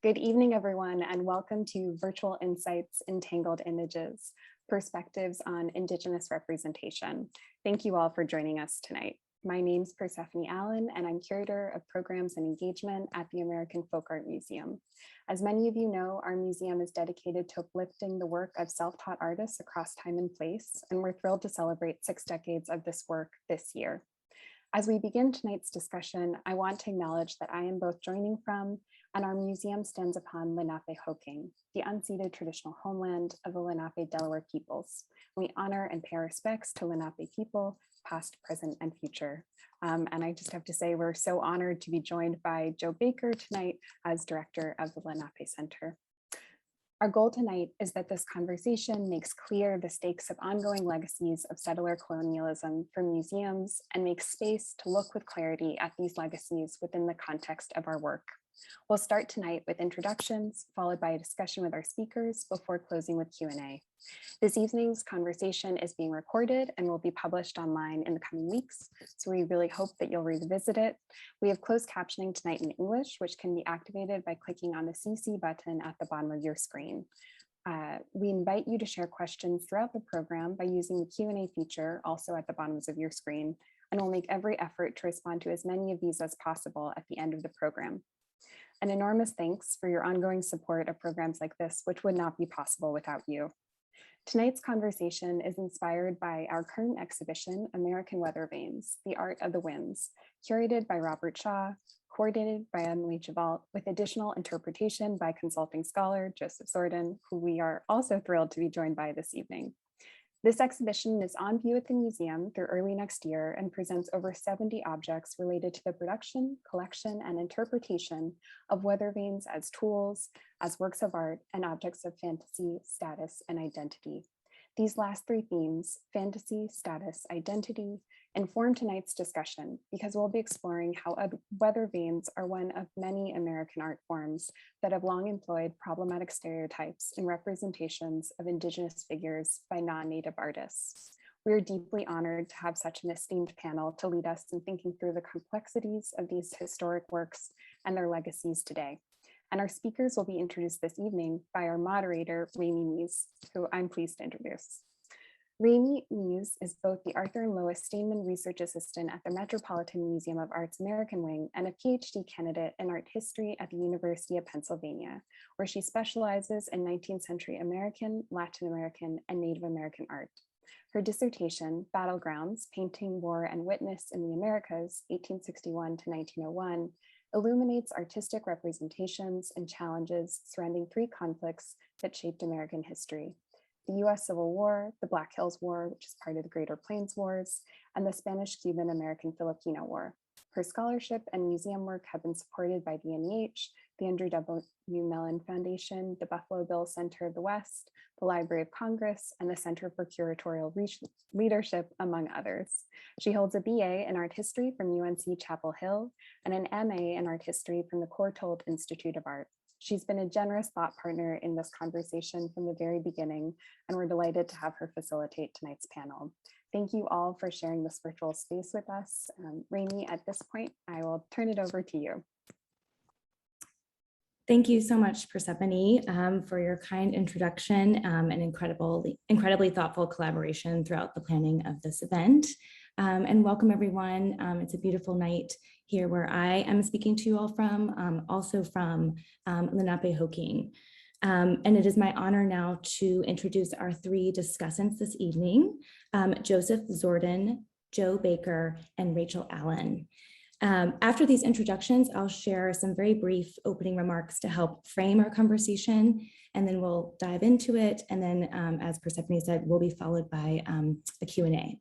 Good evening, everyone, and welcome to Virtual Insights, Entangled Images, Perspectives on Indigenous Representation. Thank you all for joining us tonight. My name's Persephone Allen, and I'm Curator of Programs and Engagement at the American Folk Art Museum. As many of you know, our museum is dedicated to uplifting the work of self-taught artists across time and place, and we're thrilled to celebrate 6 decades of this work this year. As we begin tonight's discussion, I want to acknowledge that I am both joining from and our museum stands upon Lenape Hoking, the unceded traditional homeland of the Lenape Delaware peoples. We honor and pay respects to Lenape people, past, present, and future. And I just have to say, we're so honored to be joined by Joe Baker tonight as director of the Lenape Center. Our goal tonight is that this conversation makes clear the stakes of ongoing legacies of settler colonialism for museums and makes space to look with clarity at these legacies within the context of our work. We'll start tonight with introductions, followed by a discussion with our speakers before closing with Q&A. This evening's conversation is being recorded and will be published online in the coming weeks, so we really hope that you'll revisit it. We have closed captioning tonight in English, which can be activated by clicking on the CC button at the bottom of your screen. We invite you to share questions throughout the program by using the Q&A feature also at the bottoms of your screen, and we'll make every effort to respond to as many of these as possible at the end of the program. An enormous thanks for your ongoing support of programs like this, which would not be possible without you. Tonight's conversation is inspired by our current exhibition, American Weathervanes, The Art of the Winds, curated by Robert Shaw, coordinated by Emily Chavalt, with additional interpretation by consulting scholar Joseph Zordan, who we are also thrilled to be joined by this evening. This exhibition is on view at the museum through early next year and presents over 70 objects related to the production, collection, and interpretation of weathervanes as tools, as works of art, and objects of fantasy, status, and identity. These last 3 themes, fantasy, status, identity, inform tonight's discussion because we'll be exploring how weathervanes are one of many American art forms that have long employed problematic stereotypes in representations of Indigenous figures by non-Native artists. We are deeply honored to have such an esteemed panel to lead us in thinking through the complexities of these historic works and their legacies today. And our speakers will be introduced this evening by our moderator, Ramey Mize, who I'm pleased to introduce. Ramey Mize is both the Arthur and Lois Steinman Research Assistant at the Metropolitan Museum of Art's American Wing and a PhD candidate in art history at the University of Pennsylvania, where she specializes in 19th century American, Latin American, and Native American art. Her dissertation, Battlegrounds, Painting, War, and Witness in the Americas, 1861 to 1901, illuminates artistic representations and challenges surrounding 3 conflicts that shaped American history: the US Civil War, the Black Hills War, which is part of the Greater Plains Wars, and the Spanish-Cuban American-Filipino War. Her scholarship and museum work have been supported by the NEH, the Andrew W. Mellon Foundation, the Buffalo Bill Center of the West, the Library of Congress, and the Center for Curatorial Leadership, among others. She holds a BA in art history from UNC Chapel Hill and an MA in art history from the Courtauld Institute of Art. She's been a generous thought partner in this conversation from the very beginning, and we're delighted to have her facilitate tonight's panel. Thank you all for sharing this virtual space with us. Ramey, at this point, I will turn it over to you. Thank you so much, Persephone, for your kind introduction and incredibly thoughtful collaboration throughout the planning of this event. And welcome, everyone. It's a beautiful night here where I am speaking to you all from, also from Lenape Hoking. And it is my honor now to introduce our 3 discussants this evening, Joseph Zordan, Joe Baker, and Rachel Allen. After these introductions, I'll share some very brief opening remarks to help frame our conversation, and then we'll dive into it. And then, as Persephone said, we'll be followed by a Q&A.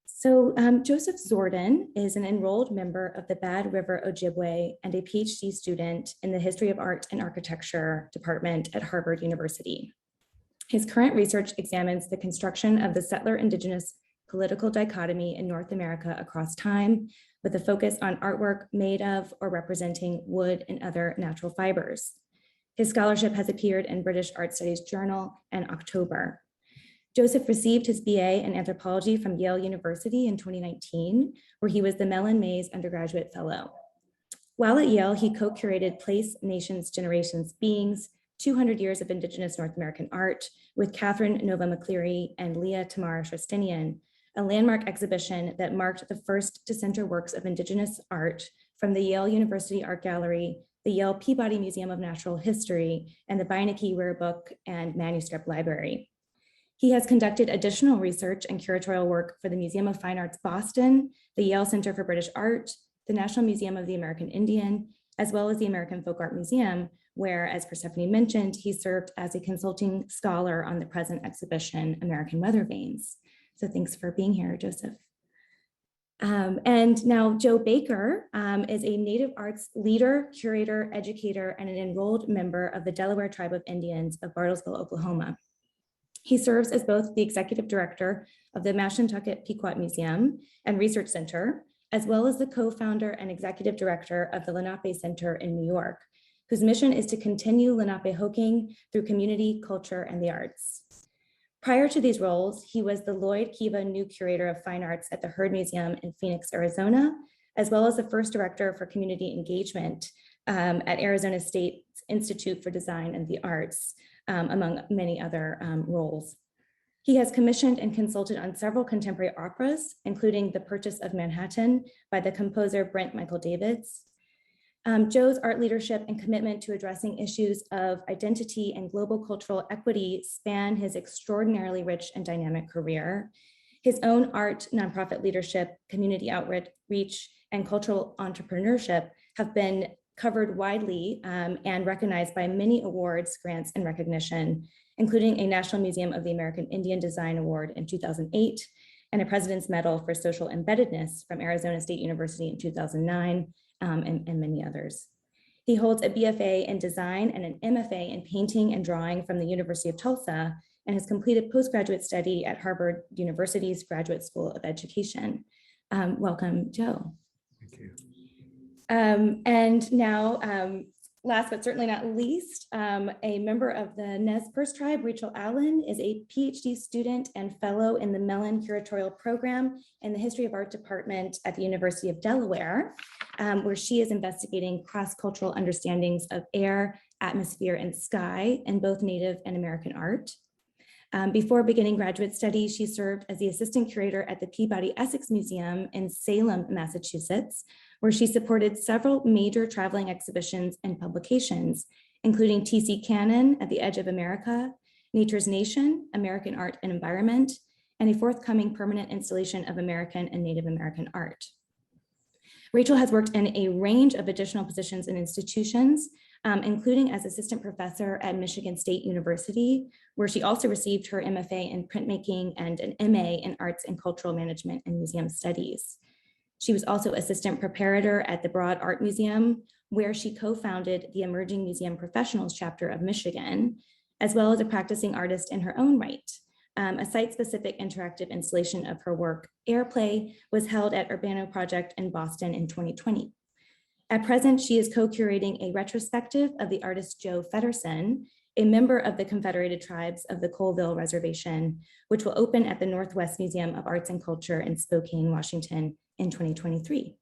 So Joseph Zordan is an enrolled member of the Bad River Ojibwe and a PhD student in the History of Art and Architecture department at Harvard University. His current research examines the construction of the settler-indigenous political dichotomy in North America across time, with a focus on artwork made of or representing wood and other natural fibers. His scholarship has appeared in British Art Studies Journal in October. Joseph received his BA in anthropology from Yale University in 2019, where he was the Ramey Mize undergraduate fellow. While at Yale, he co-curated Place, Nations, Generations, Beings, 200 Years of Indigenous North American Art with Catherine Nova McCleary and Leah Tamara Shrestinian, a landmark exhibition that marked the first to center works of Indigenous art from the Yale University Art Gallery, the Yale Peabody Museum of Natural History, and the Beinecke Rare Book and Manuscript Library. He has conducted additional research and curatorial work for the Museum of Fine Arts Boston, the Yale Center for British Art, the National Museum of the American Indian, as well as the American Folk Art Museum, where, as Persephone mentioned, he served as a consulting scholar on the present exhibition, American Weathervanes. So thanks for being here, Joseph. And now Joe Baker is a Native Arts leader, curator, educator, and an enrolled member of the Delaware Tribe of Indians of Bartlesville, Oklahoma. He serves as both the executive director of the Mashantucket Pequot Museum and Research Center, as well as the co-founder and executive director of the Lenape Center in New York, whose mission is to continue Lenape hoking through community, culture, and the arts. Prior to these roles, he was the Lloyd Kiva New Curator of Fine Arts at the Heard Museum in Phoenix, Arizona, as well as the first director for community engagement at Arizona State Institute for Design and the Arts, among many other roles. He has commissioned and consulted on several contemporary operas, including The Purchase of Manhattan by the composer Brent Michael Davids. Joe's art leadership and commitment to addressing issues of identity and global cultural equity span his extraordinarily rich and dynamic career. His own art, nonprofit leadership, community outreach, and cultural entrepreneurship have been covered widely and recognized by many awards, grants, and recognition, including a National Museum of the American Indian Design Award in 2008 and a President's Medal for Social Embeddedness from Arizona State University in 2009, and many others. He holds a BFA in design and an MFA in painting and drawing from the University of Tulsa and has completed postgraduate study at Harvard University's Graduate School of Education. Welcome, Joe. Thank you. And now, last but certainly not least, a member of the Nez Perce tribe, Rachel Allen, is a PhD student and fellow in the Mellon Curatorial Program in the History of Art Department at the University of Delaware, where she is investigating cross-cultural understandings of air, atmosphere, and sky in both Native and American art. Before beginning graduate studies, she served as the assistant curator at the Peabody Essex Museum in Salem, Massachusetts, where she supported several major traveling exhibitions and publications, including T.C. Cannon at the Edge of America, Nature's Nation, American Art and Environment, and a forthcoming permanent installation of American and Native American art. Rachel has worked in a range of additional positions and institutions, including as assistant professor at Michigan State University, where she also received her MFA in printmaking and an MA in arts and cultural management and museum studies. She was also assistant preparator at the Broad Art Museum, where she co-founded the Emerging Museum Professionals chapter of Michigan, as well as a practicing artist in her own right. A site-specific interactive installation of her work, Airplay, was held at Urbano Project in Boston in 2020. At present, she is co-curating a retrospective of the artist Joe Federerson, a member of the Confederated Tribes of the Colville Reservation, which will open at the Northwest Museum of Arts and Culture in Spokane, Washington in 2023.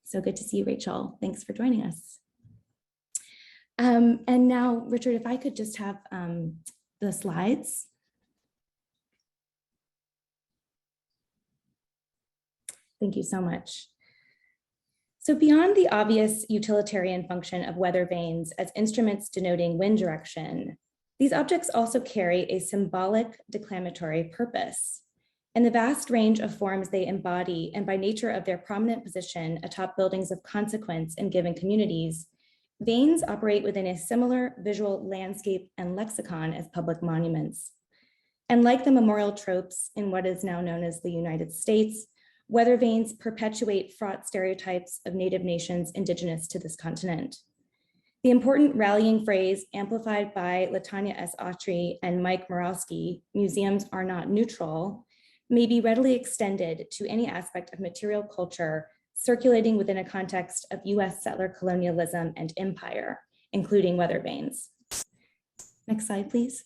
So good to see you, Rachel. Thanks for joining us. And now, Richard, if I could just have the slides. Thank you so much. So beyond the obvious utilitarian function of weather vanes as instruments denoting wind direction, these objects also carry a symbolic declamatory purpose. In the vast range of forms they embody, and by nature of their prominent position atop buildings of consequence in given communities, vanes operate within a similar visual landscape and lexicon as public monuments. And like the memorial tropes in what is now known as the United States, weather vanes perpetuate fraught stereotypes of Native nations indigenous to this continent. The important rallying phrase amplified by Latanya S. Autry and Mike Morawski, "Museums are not neutral," may be readily extended to any aspect of material culture circulating within a context of US settler colonialism and empire, including weather vanes. Next slide, please.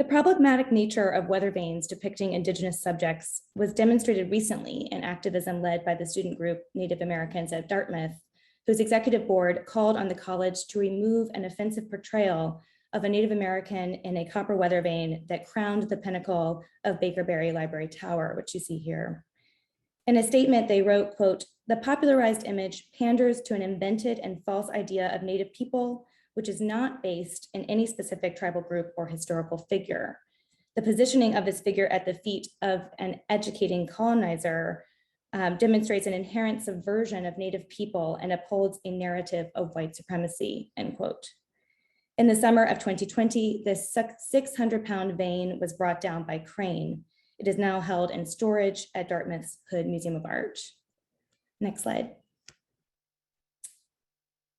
The problematic nature of Weathervanes depicting Indigenous subjects was demonstrated recently in activism led by the student group Native Americans at Dartmouth, whose executive board called on the college to remove an offensive portrayal of a Native American in a copper weather vane that crowned the pinnacle of Bakerberry Library Tower, which you see here. In a statement, they wrote, quote, "The popularized image panders to an invented and false idea of Native people, which is not based in any specific tribal group or historical figure. The positioning of this figure at the feet of an educating colonizer demonstrates an inherent subversion of Native people and upholds a narrative of white supremacy," end quote. In the summer of 2020, this 600-pound vane was brought down by crane. It is now held in storage at Dartmouth's Hood Museum of Art. Next slide.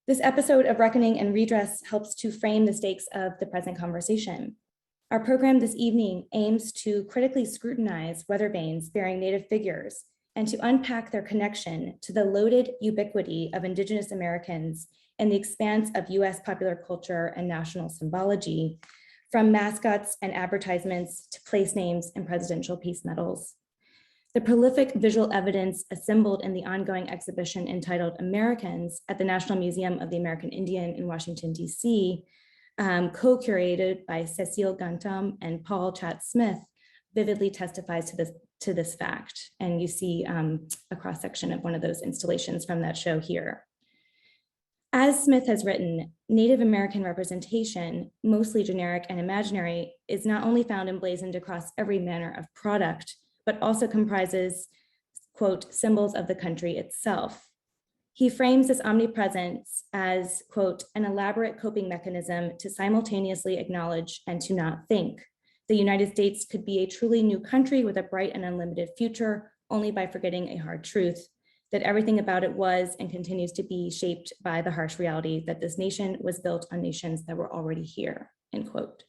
This episode of Reckoning and Redress helps to frame the stakes of the present conversation. Our program this evening aims to critically scrutinize Weathervanes bearing Native figures and to unpack their connection to the loaded ubiquity of Indigenous Americans and the expanse of US popular culture and national symbology, from mascots and advertisements to place names and presidential peace medals. The prolific visual evidence assembled in the ongoing exhibition entitled Americans at the National Museum of the American Indian in Washington, DC, co-curated by Cecile Gantom and Paul Chatt-Smith, vividly testifies to this fact. And you see a cross-section of one of those installations from that show here. As Smith has written, Native American representation, mostly generic and imaginary, is not only found emblazoned across every manner of product, but also comprises, quote, symbols of the country itself. He frames this omnipresence as, quote, an elaborate coping mechanism to simultaneously acknowledge and to not think. The United States could be a truly new country with a bright and unlimited future only by forgetting a hard truth, that everything about it was and continues to be shaped by the harsh reality that this nation was built on nations that were already here, end quote.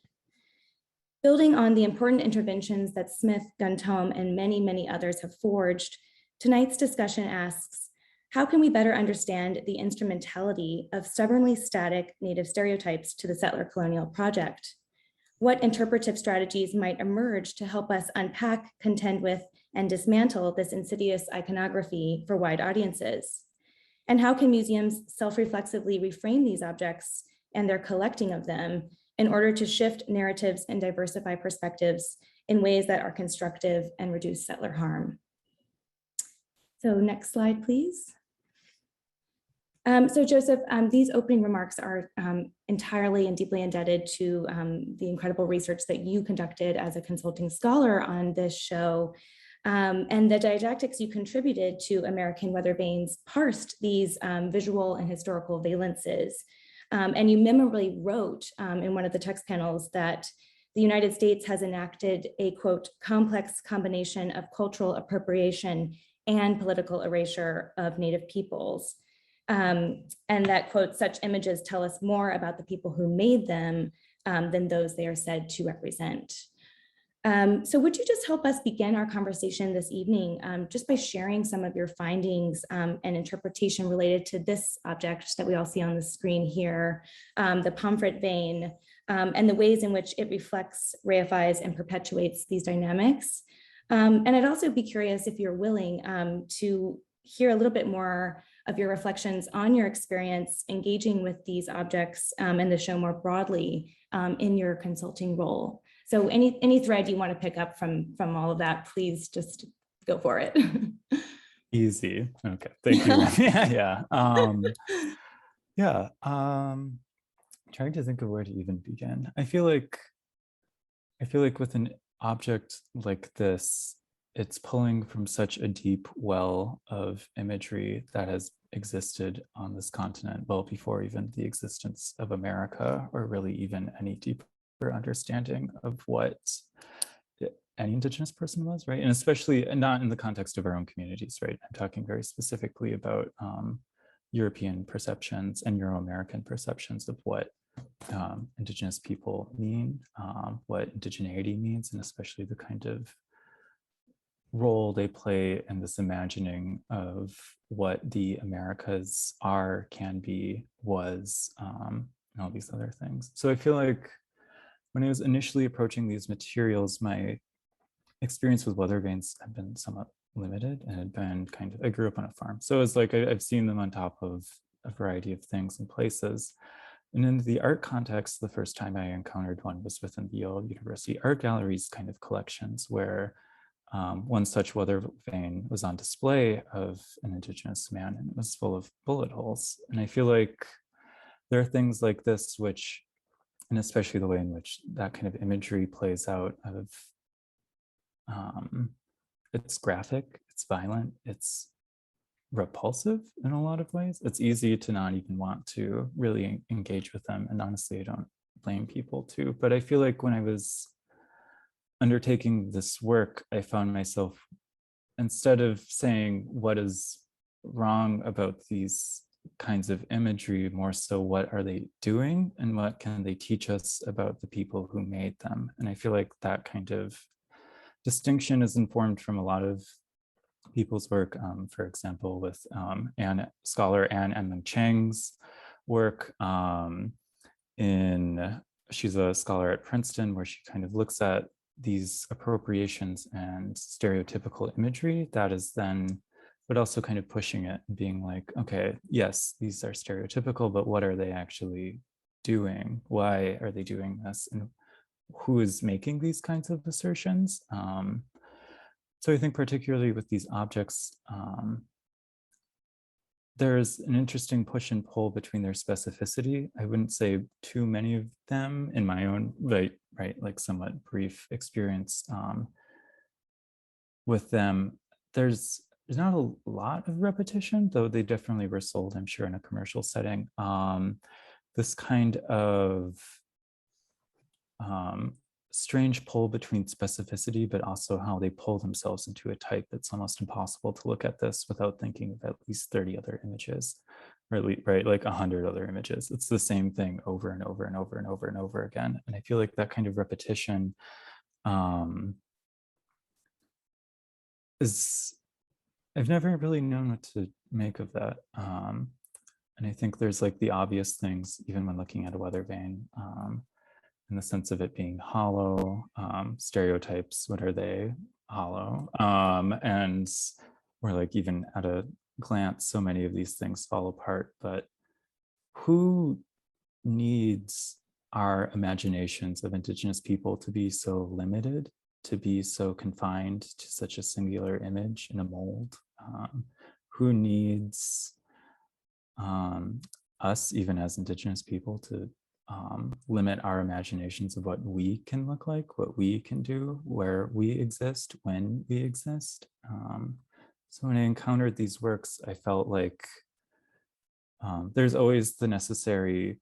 Building on the important interventions that Smith, Gantom, and many, many others have forged, tonight's discussion asks, how can we better understand the instrumentality of stubbornly static Native stereotypes to the settler colonial project? What interpretive strategies might emerge to help us unpack, contend with, and dismantle this insidious iconography for wide audiences? And how can museums self-reflexively reframe these objects and their collecting of them in order to shift narratives and diversify perspectives in ways that are constructive and reduce settler harm? So next slide, please. So Joseph, these opening remarks are entirely and deeply indebted to the incredible research that you conducted as a consulting scholar on this show, and the didactics you contributed to American Weathervanes parsed these visual and historical valences. And you memorably wrote in one of the text panels that the United States has enacted a, quote, complex combination of cultural appropriation and political erasure of Native peoples. And that, quote, such images tell us more about the people who made them than those they are said to represent. So would you just help us begin our conversation this evening just by sharing some of your findings and interpretation related to this object that we all see on the screen here, the Pomfret vane, and the ways in which it reflects, reifies, and perpetuates these dynamics. And I'd also be curious if you're willing to hear a little bit more of your reflections on your experience engaging with these objects and the show more broadly in your consulting role. So any thread you want to pick up from all of that, please just go for it. Easy. Okay, thank you. Yeah. Trying to think of where to even begin. I feel like with an object like this, it's pulling from such a deep well of imagery that has existed on this continent well before even the existence of America, or really even any deeper understanding of what any Indigenous person was, right? And especially not in the context of our own communities, right? I'm talking very specifically about European perceptions and Euro-American perceptions of what Indigenous people mean, what indigeneity means, and especially the kind of role they play in this imagining of what the Americas are, can be, was, and all these other things. So I feel like when I was initially approaching these materials, my experience with Weathervanes had been somewhat limited and had been kind of, I grew up on a farm. So it's like I've seen them on top of a variety of things and places. And in the art context, the first time I encountered one was within the Yale University Art Gallery's kind of collections, where one such Weathervane was on display of an Indigenous man, and it was full of bullet holes. And I feel like there are things like this, which, and especially the way in which that kind of imagery plays out of, it's graphic, it's violent, it's repulsive in a lot of ways. It's easy to not even want to really engage with them. And honestly, I don't blame people too. But I feel like when I was undertaking this work, I found myself, instead of saying what is wrong about these kinds of imagery, more so what are they doing and what can they teach us about the people who made them. And I feel like that kind of distinction is informed from a lot of people's work, for example, with scholar Anne Enmung Chang's work. She's a scholar at Princeton, where she kind of looks at these appropriations and stereotypical imagery that is then, but also kind of pushing it and being like, okay, yes, these are stereotypical, but what are they actually doing? Why are they doing this? And who is making these kinds of assertions? So I think particularly with these objects, there's an interesting push and pull between their specificity. I wouldn't say too many of them in my own, like somewhat brief experience with them. There's not a lot of repetition, though they definitely were sold, I'm sure, in a commercial setting. This kind of strange pull between specificity, but also how they pull themselves into a type. It's almost impossible to look at this without thinking of at least 30 other images, or at least, right, like 100 other images. It's the same thing over and over and over and over and over again. And I feel like that kind of repetition I've never really known what to make of that. And I think there's like the obvious things, even when looking at a Weathervane, in the sense of it being hollow, stereotypes, what are they? Hollow. And we're like, even at a glance, so many of these things fall apart, but who needs our imaginations of Indigenous people to be so limited, to be so confined to such a singular image in a mold? Who needs us, even as Indigenous people, to limit our imaginations of what we can look like, what we can do, where we exist, when we exist? So when I encountered these works, I felt like there's always the necessary,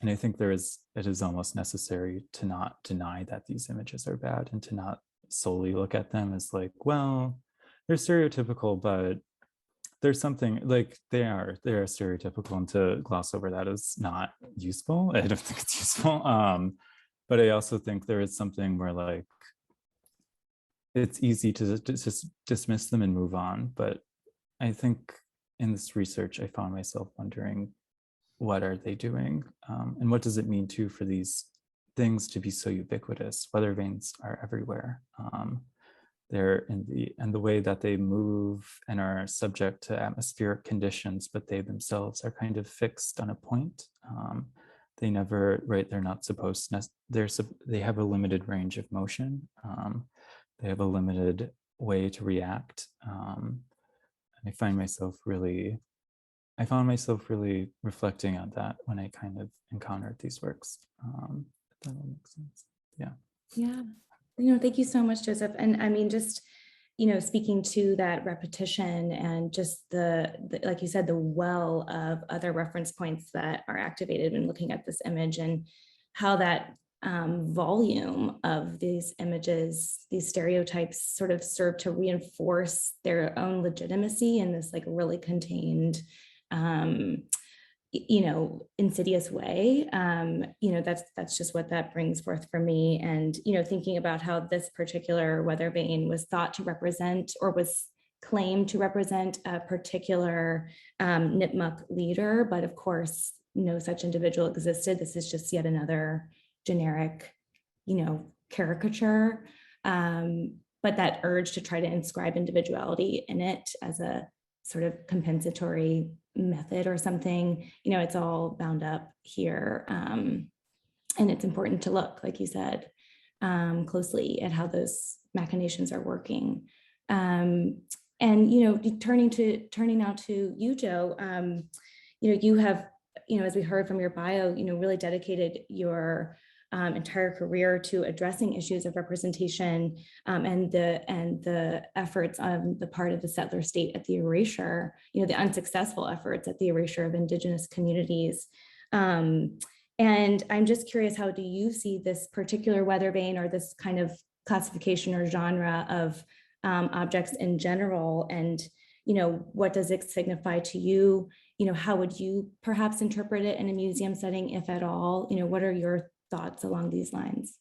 and I think it is almost necessary to not deny that these images are bad, and to not solely look at them as like, well, they're stereotypical, but there's something, like they are stereotypical, and to gloss over that is not useful. I don't think it's useful. But I also think there is something where like it's easy to just dismiss them and move on. But I think in this research, I found myself wondering, what are they doing? And what does it mean too for these things to be so ubiquitous? Weathervanes are everywhere. They're in the way that they move and are subject to atmospheric conditions, but they themselves are kind of fixed on a point. They never, right, they're not supposed to, they have a limited range of motion. They have a limited way to react. And I found myself really reflecting on that when I kind of encountered these works. If that will make sense. Yeah. Yeah. Thank you so much, Joseph. And I mean, just, speaking to that repetition and just the, like you said, the well of other reference points that are activated when looking at this image, and how that volume of these images, these stereotypes sort of serve to reinforce their own legitimacy in this like really contained, insidious way. That's just what that brings forth for me. And, thinking about how this particular Weathervane was thought to represent, or was claimed to represent, a particular Nipmuc leader, but of course, no such individual existed. This is just yet another generic caricature, but that urge to try to inscribe individuality in it as a sort of compensatory method or something, it's all bound up here. And it's important to look, like you said, closely at how those machinations are working. And, turning now to you, Joe, you have, as we heard from your bio, really dedicated your entire career to addressing issues of representation and the efforts on the part of the settler state at the erasure, the unsuccessful efforts at the erasure of Indigenous communities. And I'm just curious, how do you see this particular Weathervane or this kind of classification or genre of objects in general? And, what does it signify to you? How would you perhaps interpret it in a museum setting, if at all? What are your thoughts along these lines?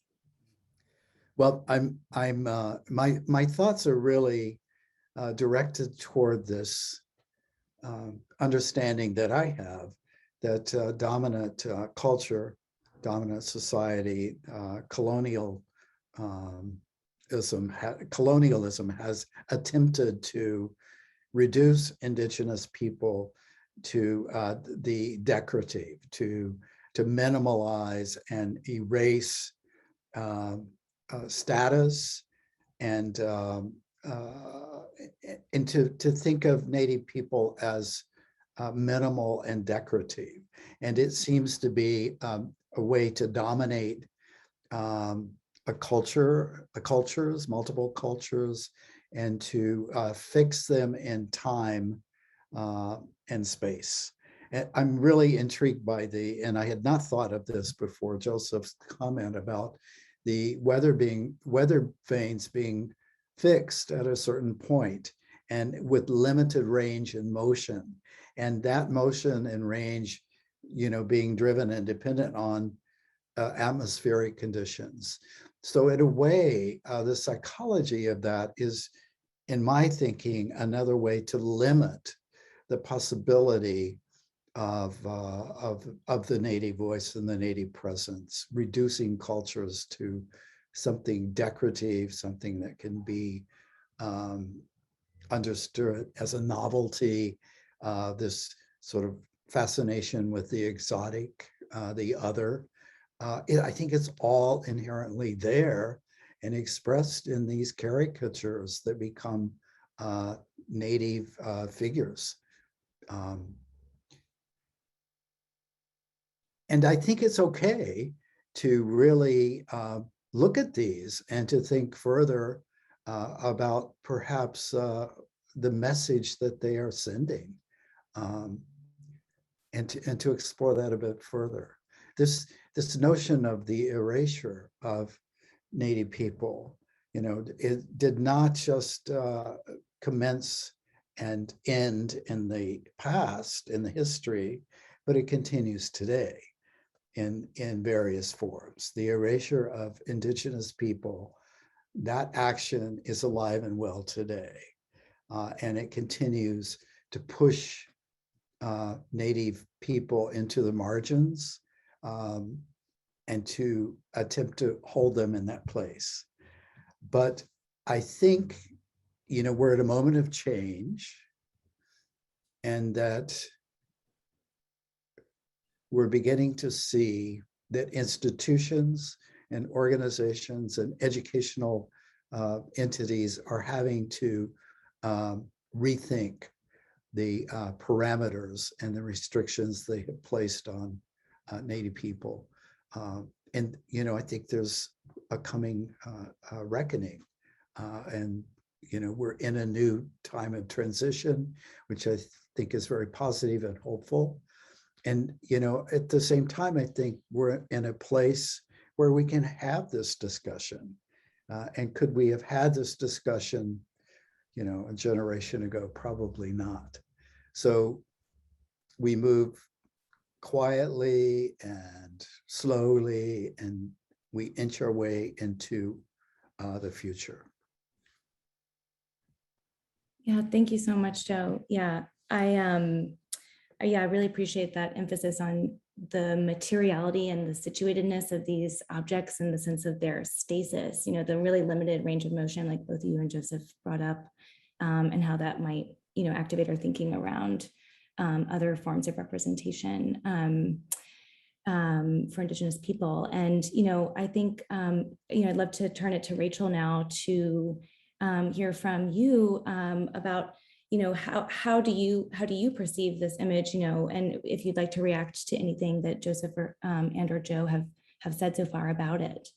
Well, my thoughts are really directed toward this understanding that I have that dominant culture, dominant society, colonialism has attempted to reduce Indigenous people to the decorative, to minimalize and erase status, and to think of Native people as minimal and decorative. And it seems to be a way to dominate multiple cultures, and to fix them in time and space. And I'm really intrigued by and I had not thought of this before, Joseph's comment about the Weathervanes being fixed at a certain point and with limited range and motion. And that motion and range, being driven and dependent on atmospheric conditions. So in a way, the psychology of that is, in my thinking, another way to limit the possibility of the Native voice and the Native presence, reducing cultures to something decorative, something that can be understood as a novelty, this sort of fascination with the exotic, the other. I think it's all inherently there and expressed in these caricatures that become Native figures. And I think it's okay to really look at these and to think further about perhaps the message that they are sending, and to explore that a bit further. This notion of the erasure of Native people, it did not just commence and end in the past, in the history, but it continues today in various forms. The erasure of Indigenous people, that action is alive and well today. And it continues to push Native people into the margins, and to attempt to hold them in that place. But I think, we're at a moment of change, and that we're beginning to see that institutions and organizations and educational entities are having to rethink the parameters and the restrictions they have placed on Native people. And, I think there's a coming reckoning, and, we're in a new time of transition, which I think is very positive and hopeful. And, at the same time, I think we're in a place where we can have this discussion. And could we have had this discussion, a generation ago? Probably not. So we move quietly and slowly, and we inch our way into the future. Yeah, thank you so much, Joe. Yeah, I really appreciate that emphasis on the materiality and the situatedness of these objects in the sense of their stasis, you know, the really limited range of motion, like both you and Joseph brought up, and how that might, you know, activate our thinking around other forms of representation for Indigenous people. And, you know, I think, you know, I'd love to turn it to Rachel now to hear from you about, you know, how do you perceive this image, you know, and if you'd like to react to anything that Joseph or Joe have said so far about it.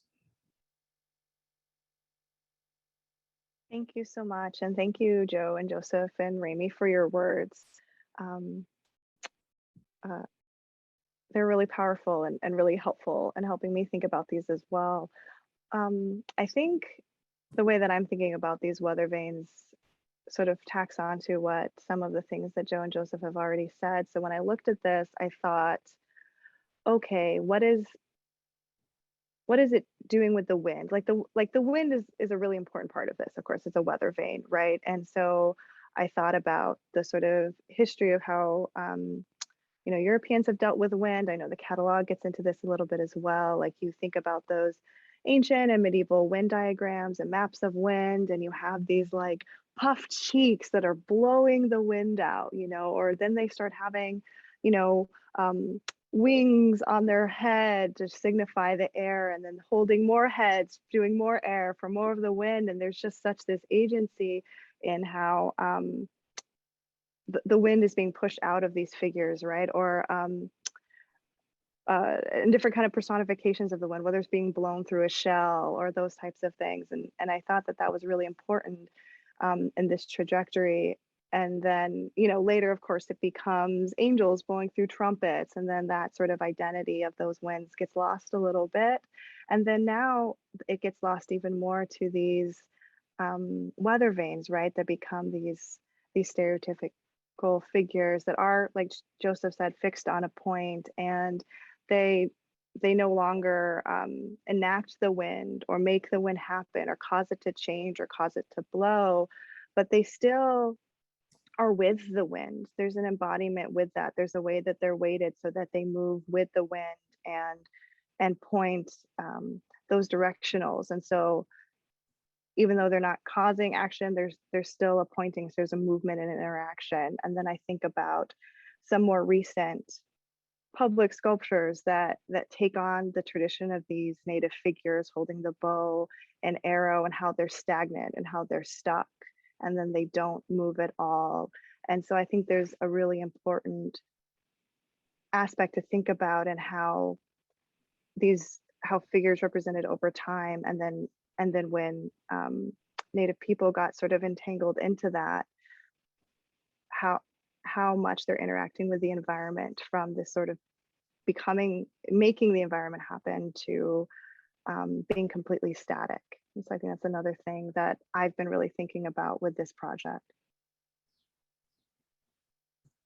Thank you so much. And thank you, Joe and Joseph and Ramey, for your words. They're really powerful and really helpful in helping me think about these as well. I think the way that I'm thinking about these Weathervanes sort of tacks on to what some of the things that Joe and Joseph have already said. So when I looked at this, I thought, okay, what is it doing with the wind? Like the wind is a really important part of this. Of course, it's a weather vane, right? And so I thought about the sort of history of how you know, Europeans have dealt with wind. I know the catalog gets into this a little bit as well. Like you think about those ancient and medieval wind diagrams and maps of wind, and you have these like puffed cheeks that are blowing the wind out, you know, or then they start having, you know, wings on their head to signify the air, and then holding more heads, doing more air for more of the wind. And there's just such this agency in how the wind is being pushed out of these figures, right? Or and different kind of personifications of the wind, whether it's being blown through a shell or those types of things. And I thought that that was really important in this trajectory. And then, you know, later, of course, it becomes angels blowing through trumpets. And then that sort of identity of those winds gets lost a little bit. And then now it gets lost even more to these weather vanes, right? That become these stereotypical figures that are, like Joseph said, fixed on a point, and they no longer enact the wind or make the wind happen or cause it to change or cause it to blow, but they still are with the wind. There's an embodiment with that. There's a way that they're weighted so that they move with the wind and point those directionals. And so even though they're not causing action, there's still a pointing, so there's a movement and an interaction. And then I think about some more recent public sculptures that take on the tradition of these native figures holding the bow and arrow, and how they're stagnant and how they're stuck, and then they don't move at all. And so I think there's a really important aspect to think about, and how figures represented over time, and then when Native people got sort of entangled into that, how much they're interacting with the environment, from this sort of making the environment happen to being completely static. And so I think that's another thing that I've been really thinking about with this project.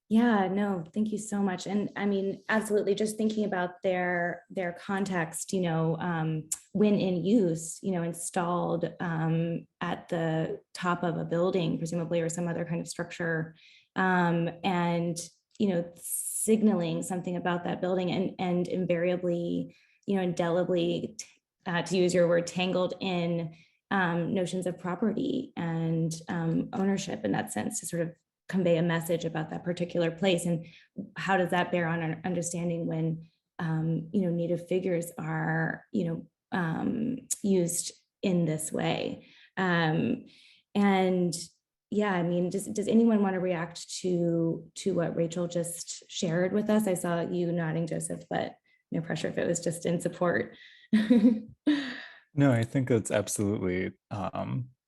Yeah, no, thank you so much. And I mean, absolutely, just thinking about their context, you know, when in use, you know, installed at the top of a building, presumably, or some other kind of structure, and, you know, signaling something about that building, and invariably, you know, indelibly, to use your word, tangled in notions of property and ownership, in that sense, to sort of convey a message about that particular place. And how does that bear on our understanding when you know, Native figures are, you know, used in this way? And yeah, I mean, does anyone want to react to what Rachel just shared with us? I saw you nodding, Joseph, but no pressure if it was just in support. No, I think that's absolutely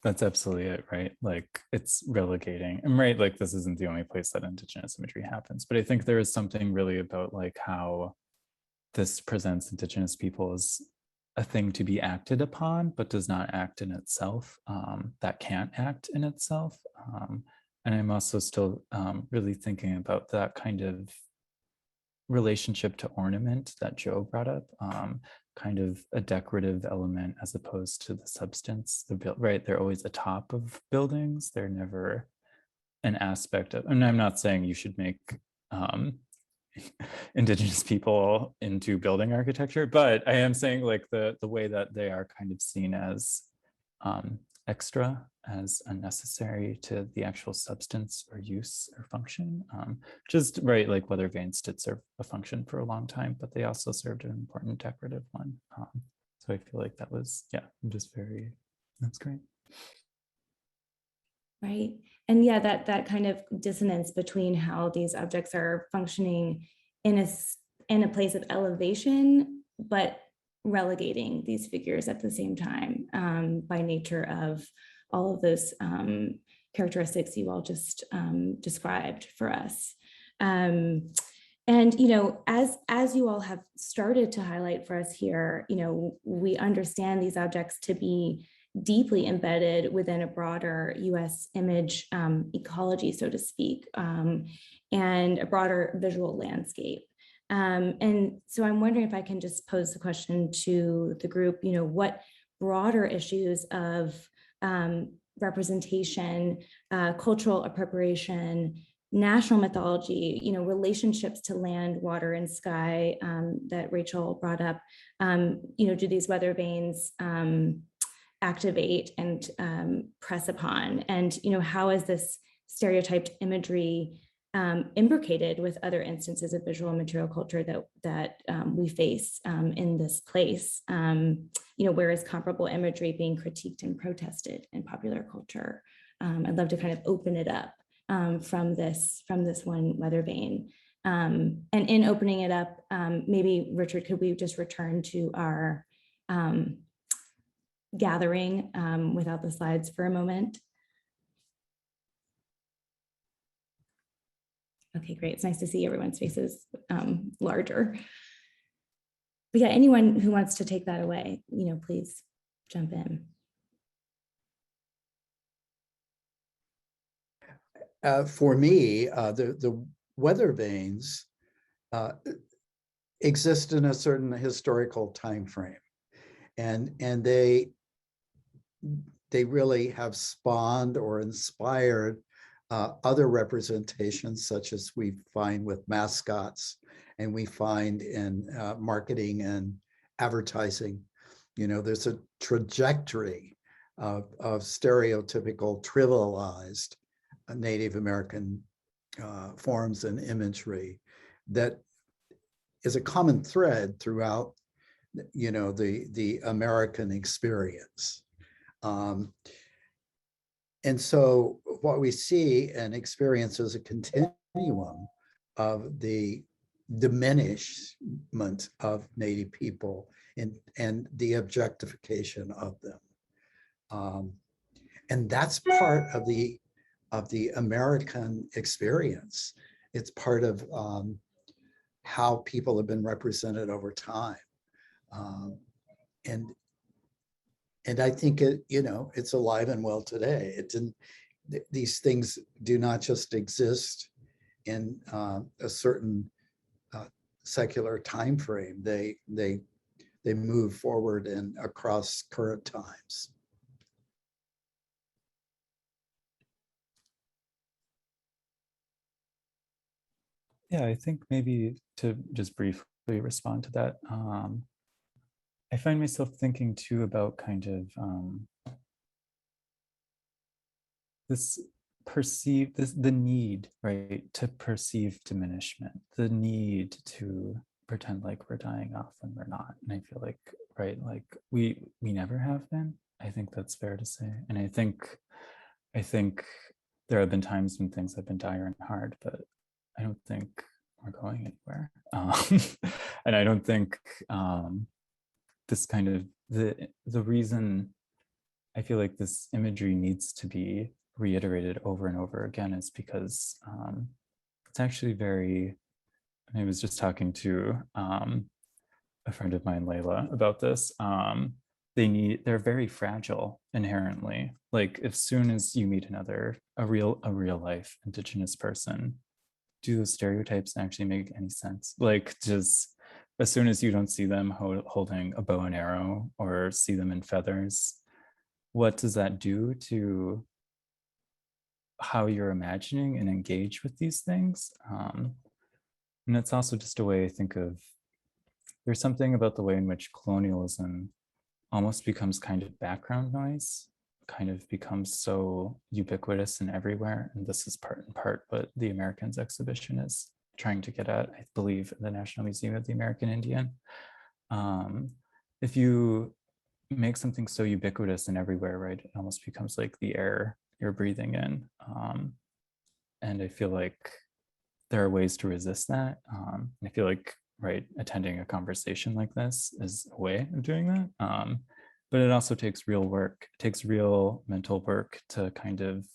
it, right? Like, it's relegating. And right, like, this isn't the only place that Indigenous imagery happens, but I think there is something really about like how this presents Indigenous people as a thing to be acted upon, but does not act in itself, that can't act in itself. And I'm also still really thinking about that kind of relationship to ornament that Joe brought up, kind of a decorative element as opposed to the substance. Right, they're always atop of buildings. They're never an aspect of, and I'm not saying you should make Indigenous people into building architecture, but I am saying like the way that they are kind of seen as extra, as unnecessary to the actual substance or use or function. Just right, like Weathervanes did serve a function for a long time, but they also served an important decorative one. So I feel like that was, yeah, I'm just very, that's great. Right. And yeah, that kind of dissonance between how these objects are functioning in a place of elevation, but relegating these figures at the same time, by nature of all of those characteristics you all just described for us. And as you all have started to highlight for us here, we understand these objects to be deeply embedded within a broader US image ecology, so to speak, and a broader visual landscape. And so I'm wondering if I can just pose the question to the group, what broader issues of representation, cultural appropriation, national mythology, relationships to land, water, and sky that Rachel brought up, do these Weathervanes activate and press upon? And how is this stereotyped imagery imbricated with other instances of visual and material culture that we face in this place? Where is comparable imagery being critiqued and protested in popular culture? I'd love to kind of open it up from this one Weathervane. And in opening it up, maybe Richard, could we just return to our gathering without the slides for a moment? Okay, great. It's nice to see everyone's faces larger. But yeah, anyone who wants to take that away, please jump in. For me, the Weathervanes exist in a certain historical time frame, and they really have spawned or inspired other representations, such as we find with mascots and we find in marketing and advertising. There's a trajectory of stereotypical, trivialized Native American forms and imagery that is a common thread throughout, the American experience. And so what we see and experience is a continuum of the diminishment of Native people and the objectification of them. And that's part of the American experience. It's part of how people have been represented over time. And I think it's alive and well today. These things do not just exist in a certain secular time frame. They move forward and across current times. Yeah, I think maybe to just briefly respond to that, I find myself thinking too about kind of the need, right, to perceive diminishment, the need to pretend like we're dying off when we're not. And I feel like, right, like we never have been. I think that's fair to say. And I think there have been times when things have been dire and hard, but I don't think we're going anywhere. And I don't think this kind of the reason I feel like this imagery needs to be reiterated over and over again is because it's actually very, I was just talking to a friend of mine, Layla, about this. They're very fragile inherently. Like as soon as you meet a real life Indigenous person, do those stereotypes actually make any sense? Like just as soon as you don't see them holding a bow and arrow or see them in feathers, what does that do to how you're imagining and engage with these things? And it's also just a way I think of, there's something about the way in which colonialism almost becomes kind of background noise, kind of becomes so ubiquitous and everywhere. And this is part and part what the Americans exhibition is trying to get at, I believe, in the National Museum of the American Indian. If you make something so ubiquitous and everywhere, right, it almost becomes like the air you're breathing in. And I feel like there are ways to resist that. I feel like, right, attending a conversation like this is a way of doing that. But it also takes real work. It takes real mental work to kind of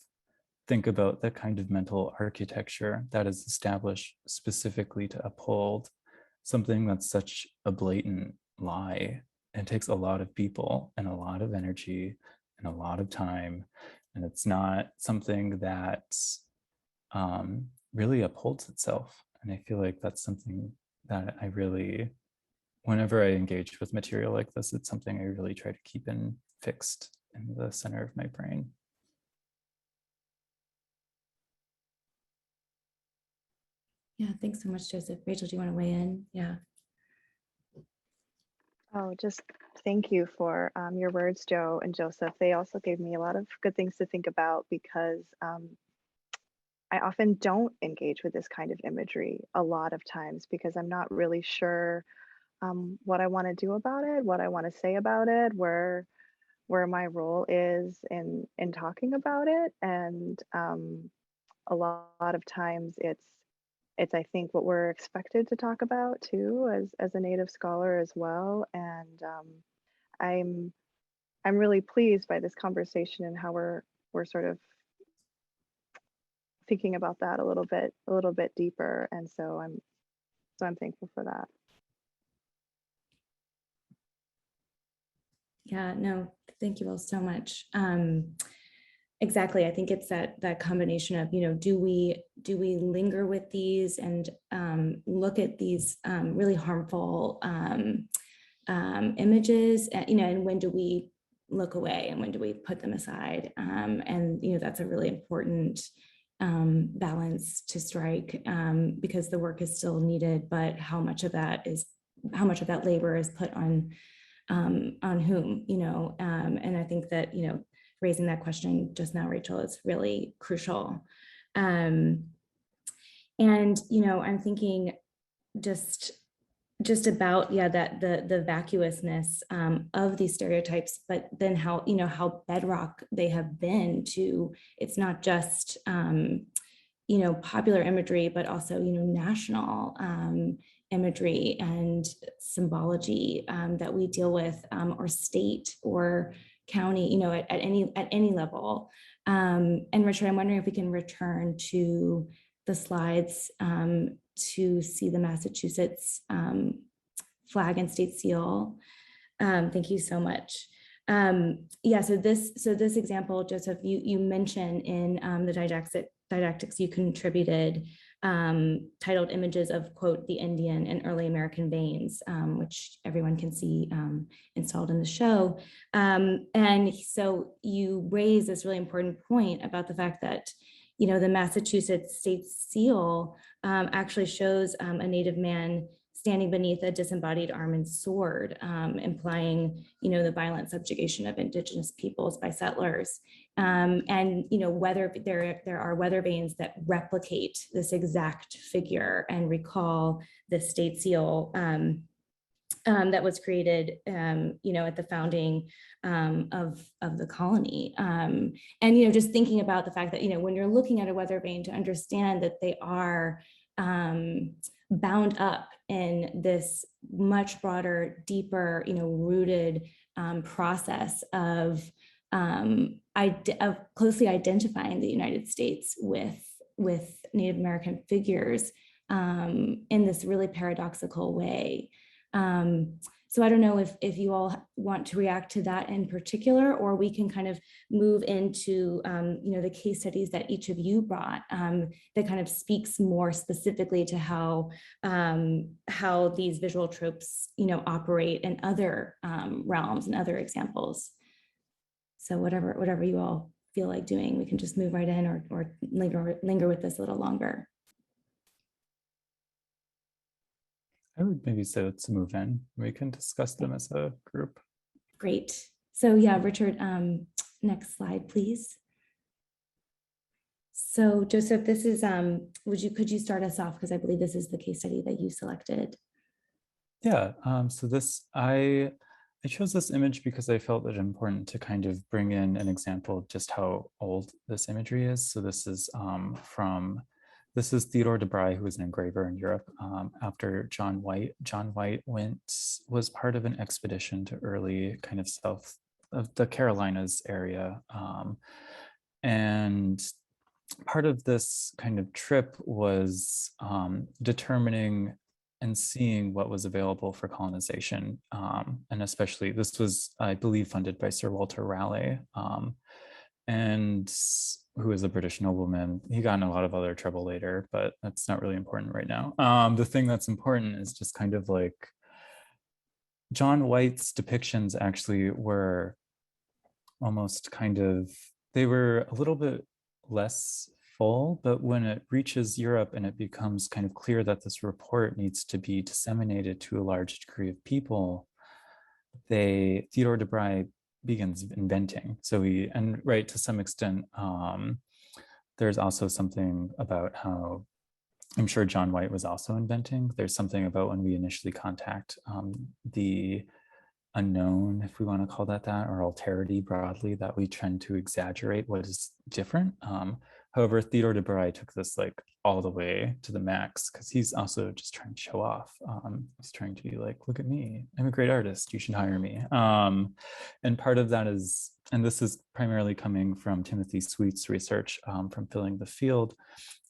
think about the kind of mental architecture that is established specifically to uphold something that's such a blatant lie. It takes a lot of people and a lot of energy and a lot of time. And it's not something that really upholds itself. And I feel like that's something that I really, whenever I engage with material like this, it's something I really try to keep in fixed in the center of my brain. Yeah, thanks so much, Joseph. Rachel, do you want to weigh in? Yeah. Oh, just thank you for your words, Joe and Joseph. They also gave me a lot of good things to think about because I often don't engage with this kind of imagery a lot of times because I'm not really sure what I want to do about it, what I want to say about it, where my role is in talking about it, and a lot of times it's I think what we're expected to talk about too as a Native scholar as well, and I'm really pleased by this conversation and how we're sort of thinking about that a little bit deeper, and so I'm thankful for that. Yeah, no, thank you all so much. Exactly. I think it's that combination of, do we linger with these and look at these really harmful images, and when do we look away and when do we put them aside? And that's a really important balance to strike because the work is still needed, but how much of that labor is put on whom, and I think that, raising that question just now, Rachel, is really crucial. And, I'm thinking just about, that the vacuousness of these stereotypes, but then how bedrock they have been to, it's not just, popular imagery, but also, national imagery and symbology that we deal with, or state or county, at any level. And Richard, I'm wondering if we can return to the slides to see the Massachusetts flag and state seal. Thank you so much. Yeah, so this example, Joseph, you mentioned in the didactics you contributed, titled Images of, quote, the Indian and Early American Veins, which everyone can see installed in the show. And so you raise this really important point about the fact that, the Massachusetts state seal actually shows a Native man standing beneath a disembodied arm and sword, implying, the violent subjugation of Indigenous peoples by settlers. And, whether there are Weathervanes that replicate this exact figure and recall the state seal that was created, at the founding of the colony. And, just thinking about the fact that, when you're looking at a Weathervane, to understand that they are bound up in this much broader, deeper, rooted process of closely identifying the United States with Native American figures in this really paradoxical way. So I don't know if you all want to react to that in particular, or we can kind of move into the case studies that each of you brought that kind of speaks more specifically to how these visual tropes operate in other realms and other examples. So whatever you all feel like doing, we can just move right in or linger with this a little longer. would maybe say let's move in. We can discuss them as a group. Great. So yeah, Richard, next slide, please. So Joseph, this is, could you start us off? Because I believe this is the case study that you selected. Yeah, so I chose this image because I felt it important to kind of bring in an example of just how old this imagery is. So this is Theodore de Bry, who was an engraver in Europe after John White. John White was part of an expedition to early kind of south of the Carolinas area. And part of this kind of trip was determining and seeing what was available for colonization. And especially this was, I believe, funded by Sir Walter Raleigh, and who is a British nobleman. He got in a lot of other trouble later, but that's not really important right now. The thing that's important is just kind of like John White's depictions actually were almost kind of, they were a little bit less full, but when it reaches Europe and it becomes kind of clear that this report needs to be disseminated to a large degree of people, Theodore de Bry begins inventing. So right, to some extent, there's also something about how, I'm sure John White was also inventing. There's something about when we initially contact the unknown, if we want to call that, or alterity broadly, that we tend to exaggerate what is different. However, Theodore de Bry took this like all the way to the max, because he's also just trying to show off. He's trying to be like, look at me, I'm a great artist, you should hire me. And part of that is, and this is primarily coming from Timothy Sweet's research from Filling the Field,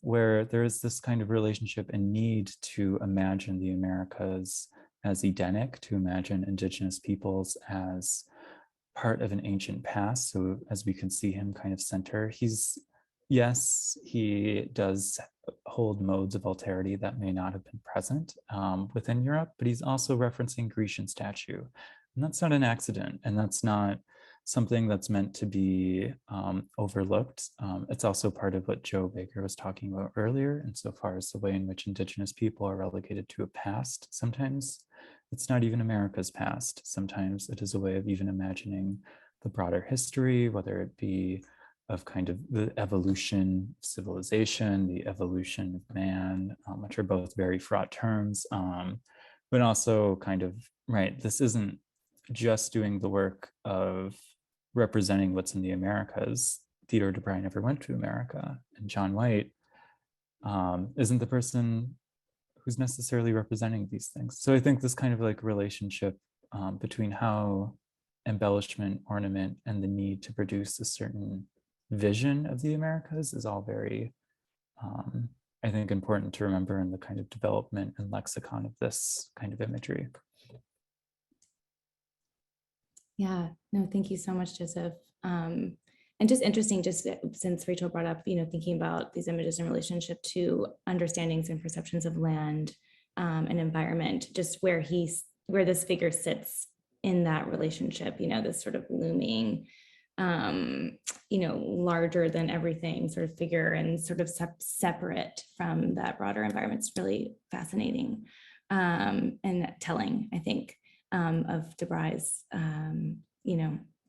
where there is this kind of relationship and need to imagine the Americas as Edenic, to imagine indigenous peoples as part of an ancient past. So as we can see him kind of center, yes, he does hold modes of alterity that may not have been present within Europe, but he's also referencing Grecian statue. And that's not an accident, and that's not something that's meant to be overlooked. It's also part of what Joe Baker was talking about earlier, insofar as the way in which indigenous people are relegated to a past. Sometimes it's not even America's past. Sometimes it is a way of even imagining the broader history, whether it be of kind of the evolution of civilization, the evolution of man, which are both very fraught terms, but also kind of, right, this isn't just doing the work of representing what's in the Americas. Theodore de Bry never went to America, and John White isn't the person who's necessarily representing these things. So I think this kind of like relationship between how embellishment, ornament, and the need to produce a certain vision of the Americas is all very, I think, important to remember in the kind of development and lexicon of this kind of imagery. Yeah, no, thank you so much, Joseph. And just interesting, just since Rachel brought up, thinking about these images in relationship to understandings and perceptions of land and environment, just where this figure sits in that relationship, this sort of looming, larger than everything sort of figure, and sort of separate from that broader environment. It's really fascinating and telling, I think, of de Bry's,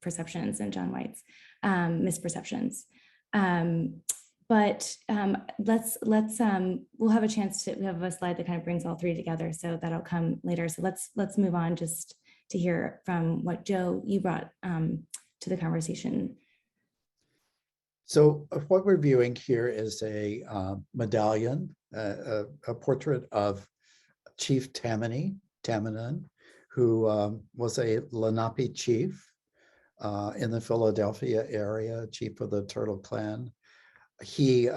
perceptions and John White's misperceptions. But we'll have a chance to, we have a slide that kind of brings all three together, so that'll come later. So let's move on just to hear from what Joe, you brought to the conversation. So what we're viewing here is a medallion, a portrait of Chief Tamanan, who was a Lenape chief in the Philadelphia area, chief of the Turtle Clan. He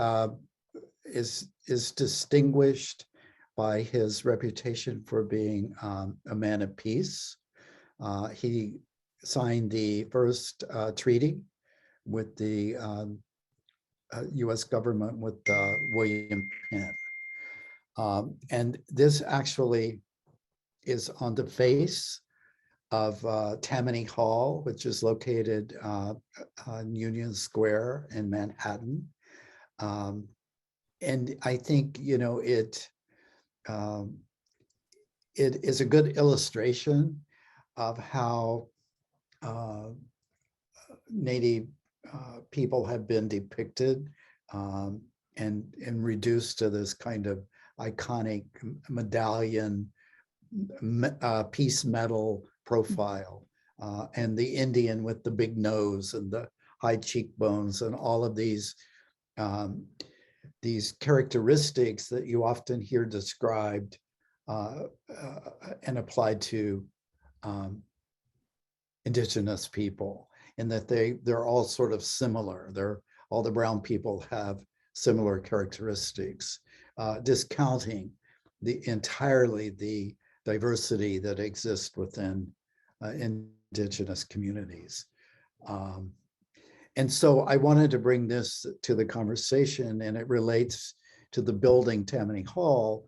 is distinguished by his reputation for being a man of peace. He signed the first treaty with the US government with William Penn. And this actually is on the face of Tammany Hall, which is located on Union Square in Manhattan. And I think, it is a good illustration of how Native people have been depicted and reduced to this kind of iconic medallion piece metal profile, and the Indian with the big nose and the high cheekbones and all of these characteristics that you often hear described and applied to Indigenous people, in that they're all sort of similar. All the brown people have similar characteristics, discounting entirely the diversity that exists within Indigenous communities. And so I wanted to bring this to the conversation, and it relates to the building Tammany Hall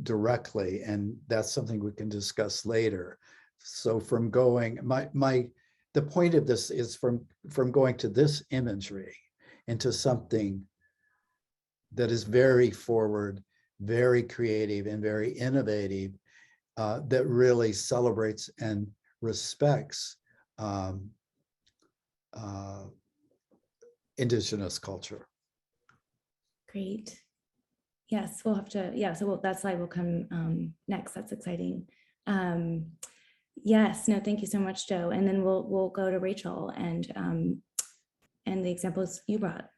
directly, and that's something we can discuss later. So from going, the point of this is from going to this imagery into something that is very forward, very creative, and very innovative, that really celebrates and respects Indigenous culture. Great. Yes, we'll have to, yeah, so that slide will come next. That's exciting. Yes, no, thank you so much, Joe. And then we'll go to Rachel and the examples you brought.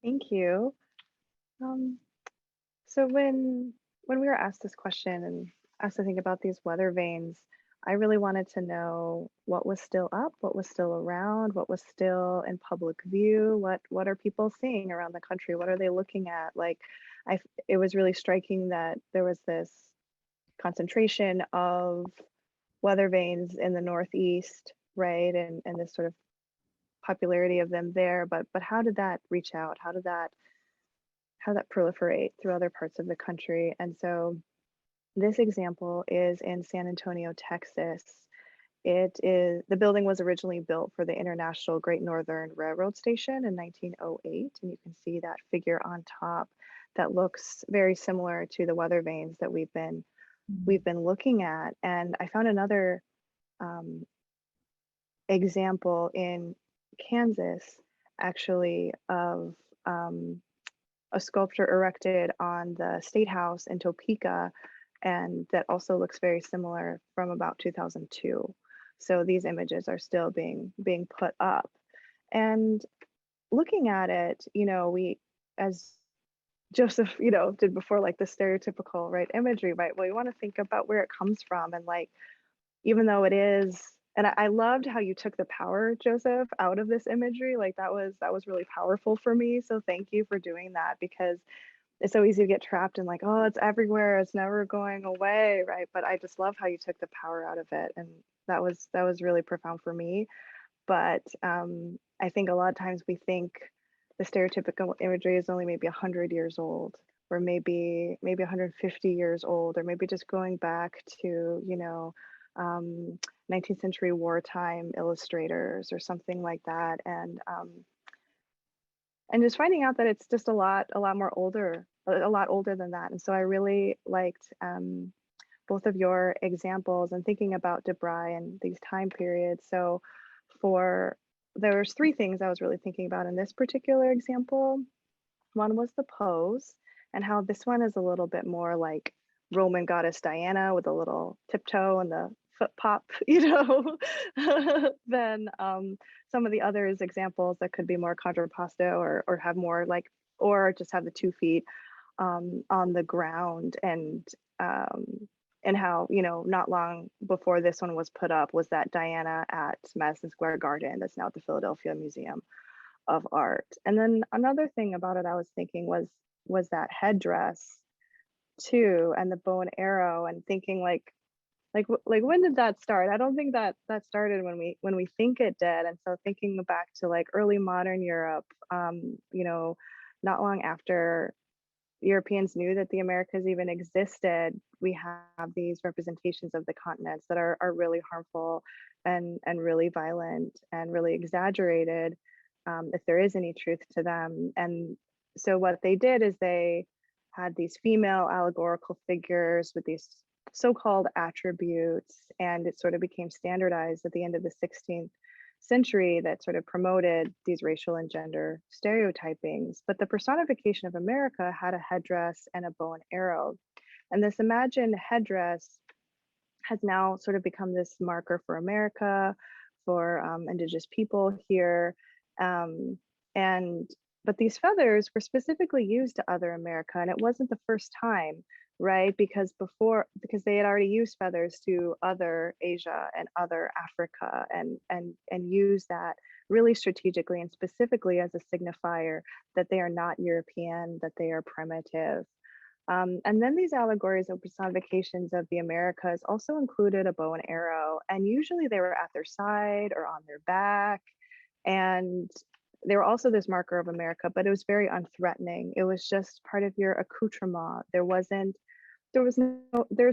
Thank you. So when we were asked this question and asked to think about these weather vanes, I really wanted to know what was still up, what was still around, what was still in public view, what are people seeing around the country, what are they looking at? Like, it was really striking that there was this concentration of weather vanes in the Northeast, right, and this sort of popularity of them there. But how did that reach out? How did that proliferate through other parts of the country? And so this example is in San Antonio, Texas. The building was originally built for the International Great Northern Railroad Station in 1908, and you can see that figure on top that looks very similar to the weather vanes that we've been looking at. And I found another example in Kansas, actually, of a sculpture erected on the State House in Topeka, and that also looks very similar, from about 2002. So these images are still being put up. And looking at it, we, as Joseph, did before, like the stereotypical, right, imagery, right? Well, you want to think about where it comes from, and like, even though it is, and I loved how you took the power, Joseph, out of this imagery. Like that was really powerful for me. So thank you for doing that, because it's so easy to get trapped in like, oh, it's everywhere, it's never going away, right? But I just love how you took the power out of it, and that was really profound for me. But I think a lot of times we think the stereotypical imagery is only maybe 100 years old, or maybe 150 years old, or maybe just going back to 19th century wartime illustrators or something like that, and just finding out that it's just a lot more older, a lot older than that. And so I really liked both of your examples and thinking about DeBry and these time periods. So there's three things I was really thinking about in this particular example. One was the pose, and how this one is a little bit more like Roman goddess Diana with a little tiptoe and the foot pop, than some of the others examples that could be more contrapposto or have more like, or just have the 2 feet on the ground. And how, not long before this one was put up was that Diana at Madison Square Garden that's now at the Philadelphia Museum of Art. And then another thing about it I was thinking was that headdress too, and the bow and arrow, and thinking like when did that start? I don't think that started when we think it did. And so thinking back to like early modern Europe, not long after Europeans knew that the Americas even existed, we have these representations of the continents that are really harmful and really violent and really exaggerated, if there is any truth to them. And so what they did is they had these female allegorical figures with these so-called attributes, and it sort of became standardized at the end of the 16th century that sort of promoted these racial and gender stereotypings. But the personification of America had a headdress and a bow and arrow. And this imagined headdress has now sort of become this marker for America, for Indigenous people here. But these feathers were specifically used to other America, and it wasn't the first time, right? Because they had already used feathers to other Asia and other Africa, and used that really strategically and specifically as a signifier that they are not European, that they are primitive. And then these allegories or personifications of the Americas also included a bow and arrow, and usually they were at their side or on their back. And they were also this marker of America, but it was very unthreatening. It was just part of your accoutrement. There's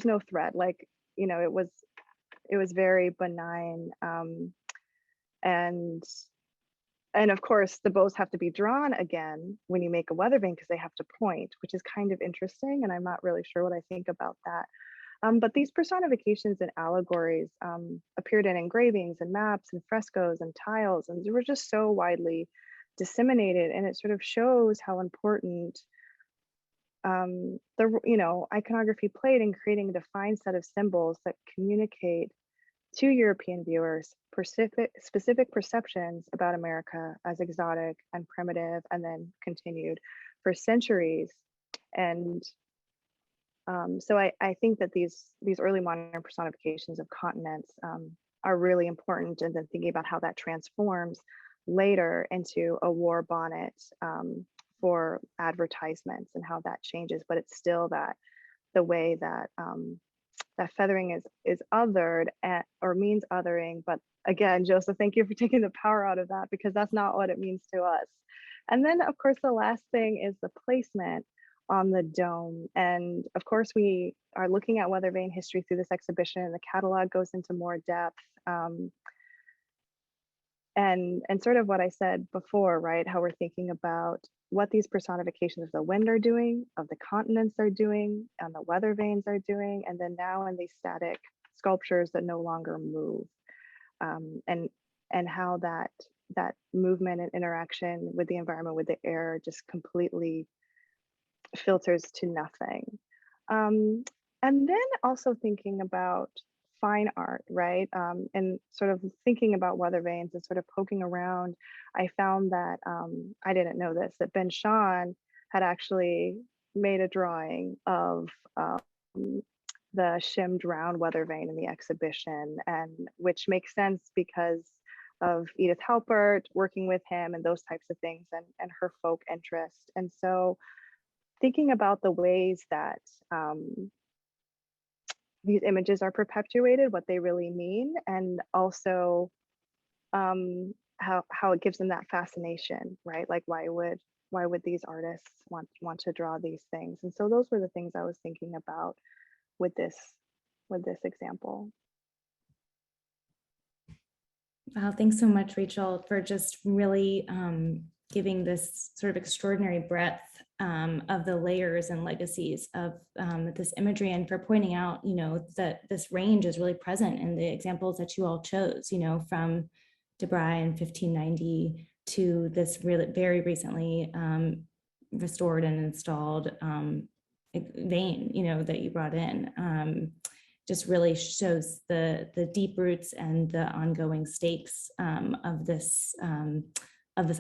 no threat. Like, you know, it was very benign. And of course, the bows have to be drawn again when you make a weather vane because they have to point, which is kind of interesting. And I'm not really sure what I think about that. But these personifications and allegories appeared in engravings and maps and frescoes and tiles, and they were just so widely disseminated. And it sort of shows how important iconography played in creating a defined set of symbols that communicate to European viewers specific perceptions about America as exotic and primitive, and then continued for centuries. And so I think that these early modern personifications of continents are really important, and then thinking about how that transforms later into a war bonnet for advertisements and how that changes. But it's still that the way that that feathering is othered or means othering. But again, Joseph, thank you for taking the power out of that, because that's not what it means to us. And then of course, the last thing is the placement on the dome. And of course, we are looking at weather vane history through this exhibition, and the catalog goes into more depth. And sort of what I said before, right? How we're thinking about what these personifications of the wind are doing, of the continents are doing, and the weather vanes are doing, and then now in these static sculptures that no longer move, and how that movement and interaction with the environment, with the air, just completely filters to nothing. And then also thinking about fine art, right? And sort of thinking about weather vanes and sort of poking around, I found that, I didn't know this, that Ben Shahn had actually made a drawing of the shimmed round weather vane in the exhibition, and which makes sense because of Edith Halpert working with him and those types of things, and her folk interest. And so thinking about the ways that these images are perpetuated, what they really mean, and also how it gives them that fascination, right? Like why would these artists want to draw these things? And so those were the things I was thinking about with this example. Wow, thanks so much, Rachel, for just really giving this sort of extraordinary breadth of the layers and legacies of this imagery, and for pointing out, you know, that this range is really present in the examples that you all chose, you know, from DeBry in 1590 to this really very recently restored and installed vein, you know, that you brought in. Just really shows the deep roots and the ongoing stakes of this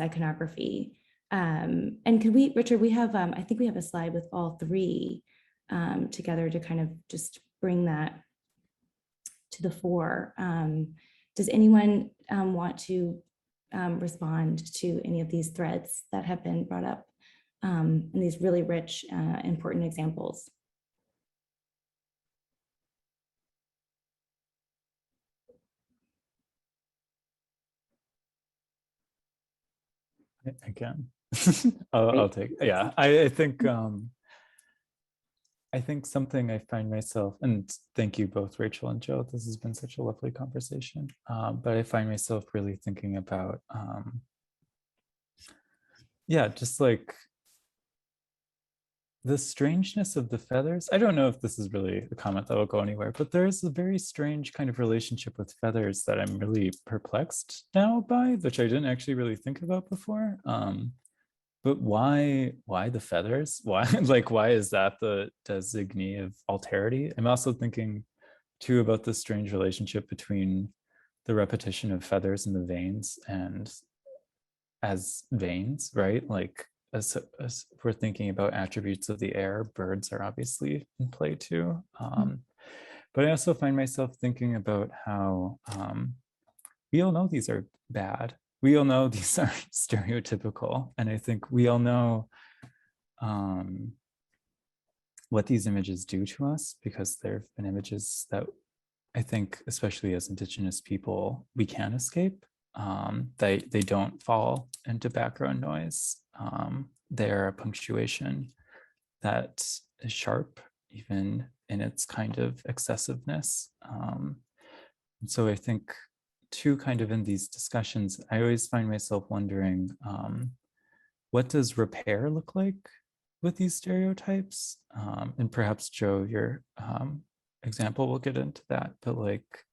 iconography. And could we, Richard, we have, I think we have a slide with all three together to kind of just bring that to the fore. Does anyone want to respond to any of these threads that have been brought up in these really rich, important examples? Again, I'll take, yeah. I think something I find myself, and thank you both, Rachel and Joe, this has been such a lovely conversation, but I find myself really thinking about, yeah, just like the strangeness of the feathers. I don't know if this is really a comment that will go anywhere, but there's a very strange kind of relationship with feathers that I'm really perplexed now by, which I didn't actually really think about before. But why the feathers? Why like why is that the designee of alterity? I'm also thinking too about the strange relationship between the repetition of feathers in the veins and as veins, right? Like as we're thinking about attributes of the air, birds are obviously in play too. But I also find myself thinking about how we all know these are bad. We all know these are stereotypical. And I think we all know what these images do to us, because there have been images that I think, especially as Indigenous people, we can escape. They don't fall into background noise. They're a punctuation that is sharp, even in its kind of excessiveness. And so I think too, kind of in these discussions, I always find myself wondering, what does repair look like with these stereotypes? And perhaps Joe, your example will get into that, but like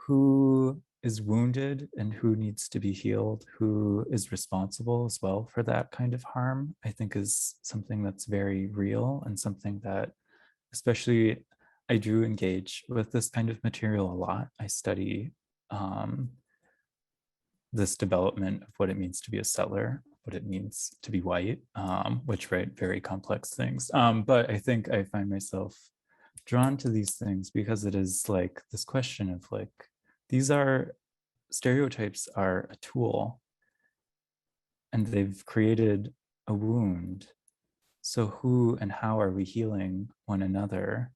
who is wounded and who needs to be healed, who is responsible as well for that kind of harm, I think is something that's very real, and something that, especially, I do engage with this kind of material a lot. I study this development of what it means to be a settler, what it means to be white, which, right, very complex things. But I think I find myself drawn to these things because it is like this question of like, these are stereotypes are a tool and they've created a wound. So who and how are we healing one another?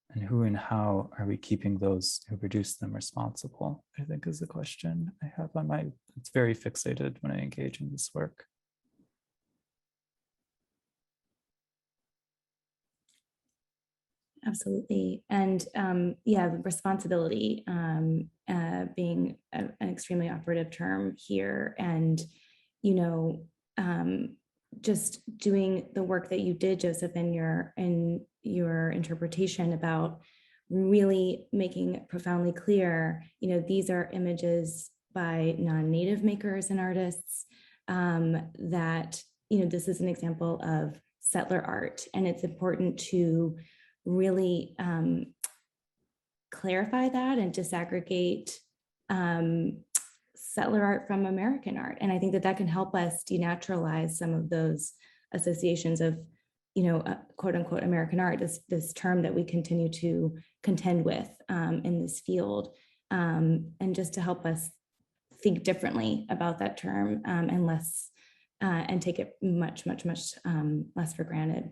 And who and how are we keeping those who produce them responsible, I think is the question I have on my, it's very fixated when I engage in this work. Absolutely. And yeah, responsibility being an extremely operative term here. And, you know, just doing the work that you did, Joseph, in your interpretation about really making profoundly clear, you know, these are images by non-native makers and artists, that, you know, this is an example of settler art. And it's important to really clarify that and disaggregate settler art from American art. And I think that that can help us denaturalize some of those associations of, you know, quote unquote American art, this term that we continue to contend with in this field, and just to help us think differently about that term and less, and take it much less for granted.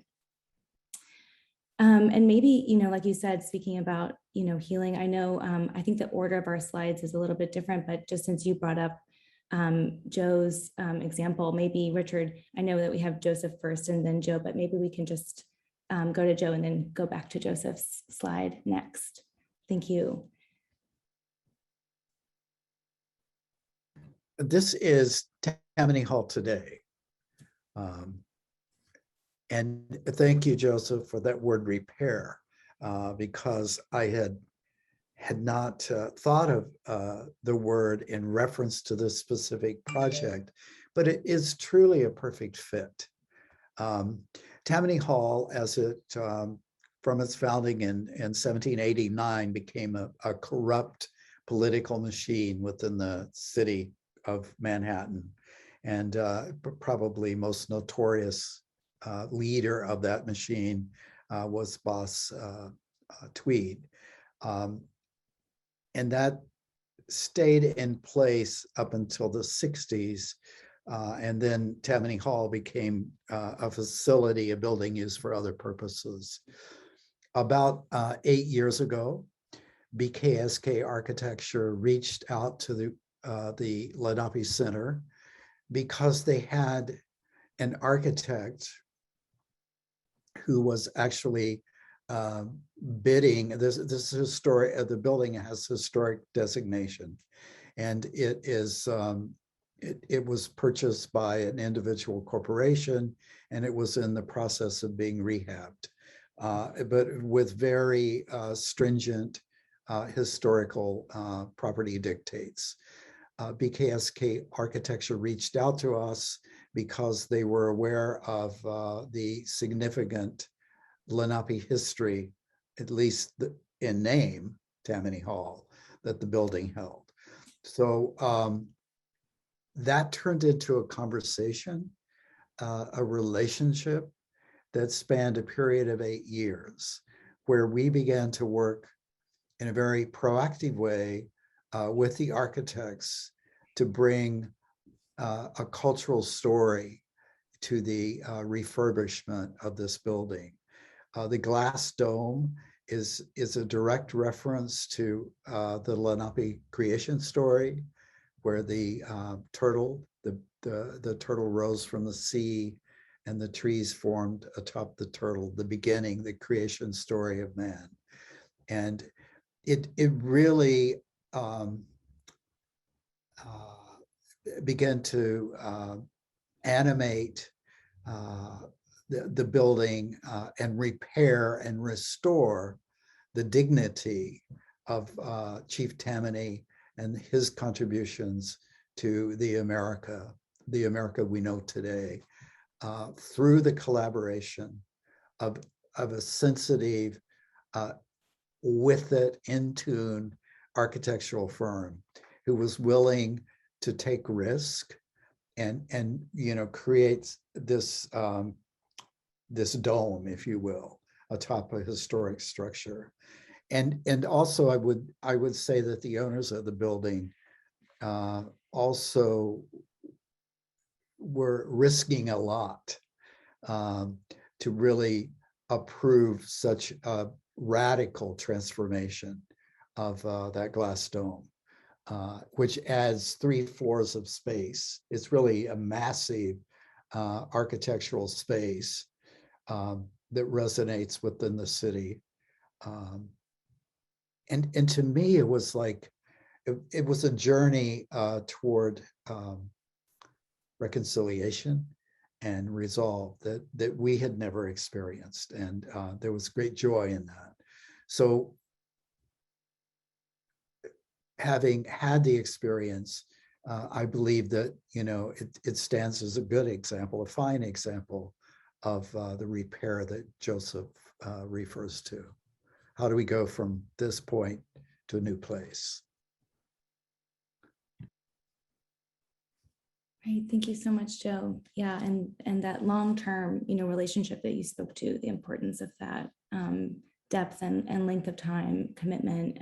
And maybe, you know, like you said, speaking about, you know, healing, I know, I think the order of our slides is a little bit different, but just since you brought up Joe's example, maybe Richard, I know that we have Joseph first and then Joe, but maybe we can just go to Joe and then go back to Joseph's slide next. Thank you. This is Tammany Hall today. And thank you, Joseph, for that word repair, because I had not thought of the word in reference to this specific project, but it is truly a perfect fit. Tammany Hall, as it from its founding in 1789, became a corrupt political machine within the city of Manhattan, and probably most notorious leader of that machine was Boss Tweed. And that stayed in place up until the 60s. And then Tammany Hall became a facility, a building used for other purposes. About 8 years ago, BKSK Architecture reached out to the Lenape Center because they had an architect who was actually bidding. This historic, the building has historic designation, and it is it was purchased by an individual corporation, and it was in the process of being rehabbed, but with very stringent historical property dictates. BKSK Architecture reached out to us because they were aware of the significant Lenape history, at least in name, Tammany Hall, that the building held. So that turned into a conversation, a relationship that spanned a period of 8 years, where we began to work in a very proactive way with the architects to bring a cultural story to the refurbishment of this building. The glass dome is a direct reference to the Lenape creation story, where the turtle, the turtle rose from the sea and the trees formed atop the turtle, the beginning, the creation story of man. And it really began to animate the building and repair and restore the dignity of Chief Tammany and his contributions to the America we know today, through the collaboration of a sensitive, with it in tune architectural firm who was willing to take risk and create this this dome, if you will, atop a historic structure. And also I would say that the owners of the building also were risking a lot to really approve such a radical transformation of that glass dome, which adds 3 floors of space. It's really a massive architectural space that resonates within the city. And to me, it was like, it was a journey toward reconciliation and resolve that we had never experienced. And there was great joy in that. So having had the experience, I believe that, it stands as a good example, a fine example of the repair that Joseph refers to. How do we go from this point to a new place? Right. Thank you so much, Joe. Yeah, and that long-term, relationship that you spoke to, the importance of that depth and length of time commitment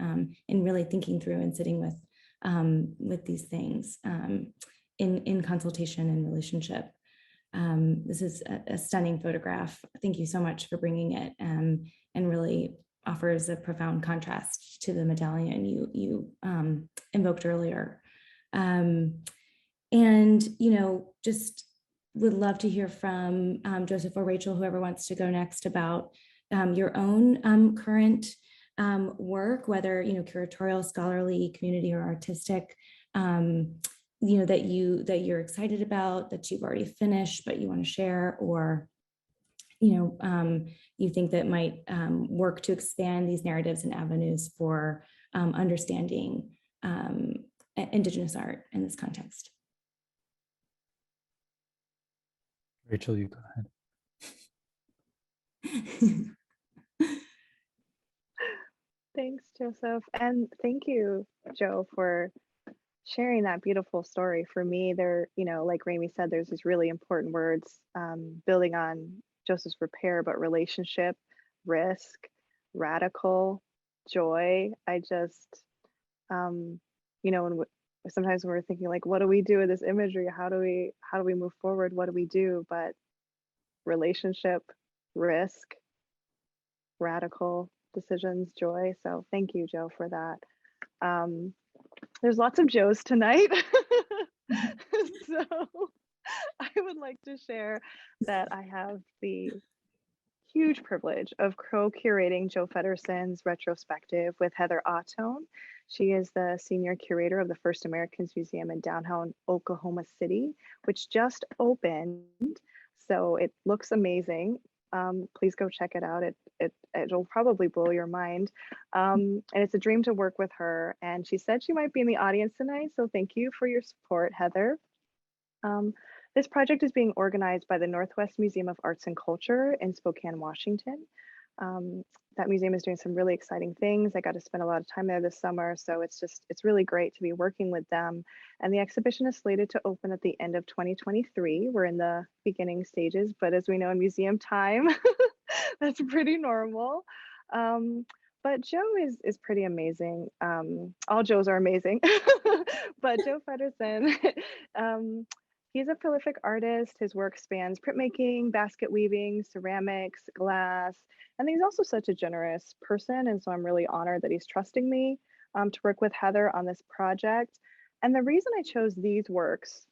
in really thinking through and sitting with these things in consultation and relationship. This is a stunning photograph. Thank you so much for bringing it, and really offers a profound contrast to the medallion you invoked earlier. And, just would love to hear from Joseph or Rachel, whoever wants to go next, about your own current work, whether, curatorial, scholarly, community, or artistic, that you're excited about, that you've already finished, but you want to share, or, you think that might work to expand these narratives and avenues for understanding Indigenous art in this context. Rachel, you go ahead. Thanks, Joseph. And thank you, Joe, for sharing that beautiful story. For me, like Ramey said, there's these really important words building on Joseph's repair, but relationship, risk, radical, joy. I just, when sometimes we're thinking like, what do we do with this imagery? How do we move forward? What do we do? But relationship, risk, radical decisions, joy. So thank you, Joe, for that. There's lots of Joes tonight. So I would like to share that I have the huge privilege of co-curating Joe Federerson's retrospective with Heather Ottone She is the senior curator of the First Americans Museum in downtown Oklahoma City, which just opened. So it looks amazing. Please go check it out. It'll probably blow your mind. And it's a dream to work with her. And she said she might be in the audience tonight. So thank you for your support, Heather. This project is being organized by the Northwest Museum of Arts and Culture in Spokane, Washington. That museum is doing some really exciting things. I got to spend a lot of time there this summer, so it's really great to be working with them. And the exhibition is slated to open at the end of 2023. We're in the beginning stages, but as we know in museum time, that's pretty normal. But Joe is pretty amazing. All Joes are amazing, but Joe Federerson, he's a prolific artist. His work spans printmaking, basket weaving, ceramics, glass, and he's also such a generous person. And so I'm really honored that he's trusting me to work with Heather on this project. And the reason I chose these works